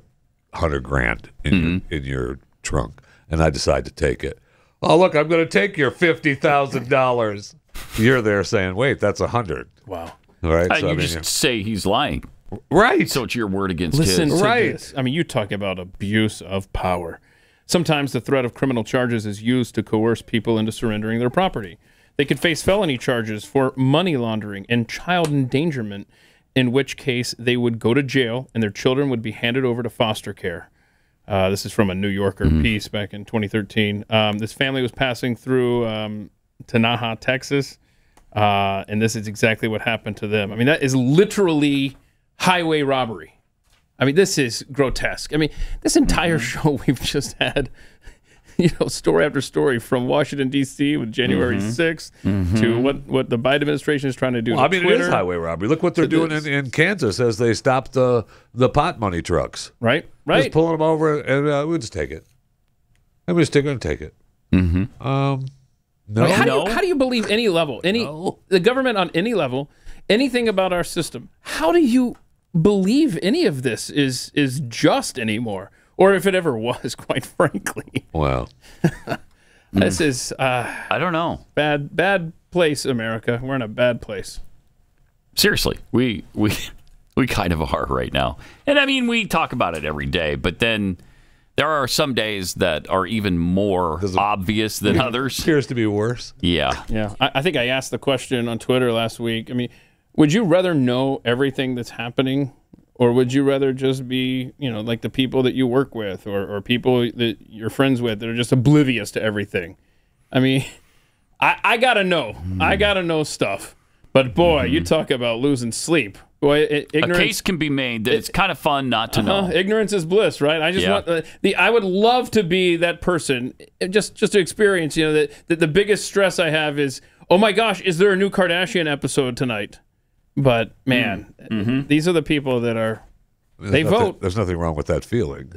$100,000 in your trunk, and I decide to take it, oh look, I'm going to take your $50,000. You're there saying, wait, that's $100,000. Wow. All right. So, you just say he's lying. Right. So it's your word against Listen his. to right. this. I mean, you talk about abuse of power. Sometimes the threat of criminal charges is used to coerce people into surrendering their property. They could face felony charges for money laundering and child endangerment, in which case they would go to jail and their children would be handed over to foster care. This is from a New Yorker piece back in 2013. This family was passing through Tanaha, Texas, and this is exactly what happened to them. I mean, that is literally highway robbery. I mean, this is grotesque. I mean, this entire show we've just had, story after story from Washington, D.C. with January 6th to what the Biden administration is trying to do. Well, I mean, Twitter, it is highway robbery. Look what they're doing in Kansas as they stop the pot money trucks. Right. Just pulling them over, and we'll just take it. And we're still going to take it. No. How do you believe any level, the government on any level, anything about our system? How do you believe any of this is just anymore, or if it ever was, quite frankly? Well, this is I don't know. Bad place, America. We're in a bad place. Seriously, we kind of are right now. And I mean, we talk about it every day, but then there are some days that are even more obvious than others. Appears to be worse. Yeah. Yeah. I think I asked the question on Twitter last week. I mean, would you rather know everything that's happening, or would you rather just be, like the people that you work with or people that you're friends with that are just oblivious to everything? I mean, I got to know. I got to know stuff. But boy, you talk about losing sleep. Boy, ignorance, a case can be made that it's kind of fun not to know. Ignorance is bliss, right? I just want I would love to be that person, just to experience, that the biggest stress I have is, Oh my gosh, is there a new Kardashian episode tonight? But man, these are the people that are. They vote. There's nothing wrong with that feeling.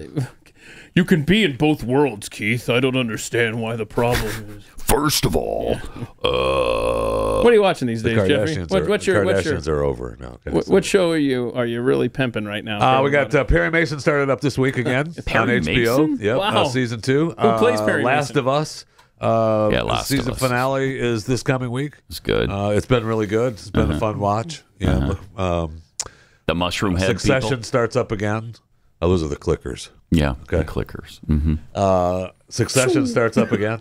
You can be in both worlds, Keith. I don't understand why the problem is. First of all, what are you watching these days, Jeffrey? What's your Kardashians are over now. What show are you really pimping right now? We got Perry Mason started up this week again on HBO. Mason? Yep, Wow. season 2. Who plays Perry Last Mason? of Us. Last season of Us. finale is this coming week. It's good. It's been really good. It's been a fun watch. Yeah. The mushroom head Succession people. starts up again. Oh, those are the clickers. Yeah, okay. the clickers. Succession starts up again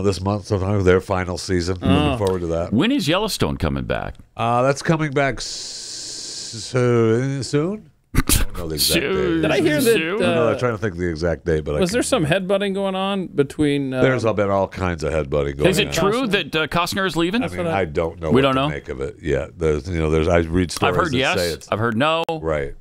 this month. So their final season. Looking forward to that. When is Yellowstone coming back? That's coming back soon. I don't know the exact date. Did I hear that? I'm trying to think of the exact date, but was there some headbutting going on between? There's been all kinds of headbutting going on. Is it true that Costner is leaving? I mean, I don't know. We what don't know. To make of it. Yeah, there's I read stories. I've heard that yes. say it's I've heard no. right.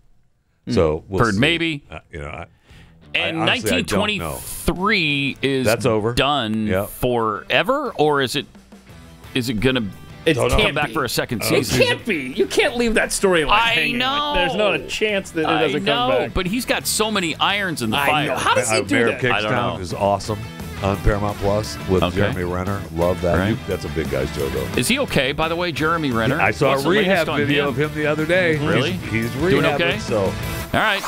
So we'll heard see. maybe. And honestly, 1923 is that's over. Done forever, or is it going to? It come can't back be. for a second season. It can't be. You can't leave that storyline hanging. know. There's not a chance that it doesn't come back. But he's got so many irons in the I fire. know. How does he do Mayor that? I don't know. Kingstown is awesome on Paramount Plus with Jeremy Renner. Love that. Right. That's a big guy's show, though. Is he okay, by the way, Jeremy Renner? I saw What's a the rehab latest on video him? of him the other day. Really? He's Doing rehabbing, okay? So. All right.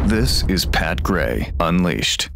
This is Pat Gray Unleashed.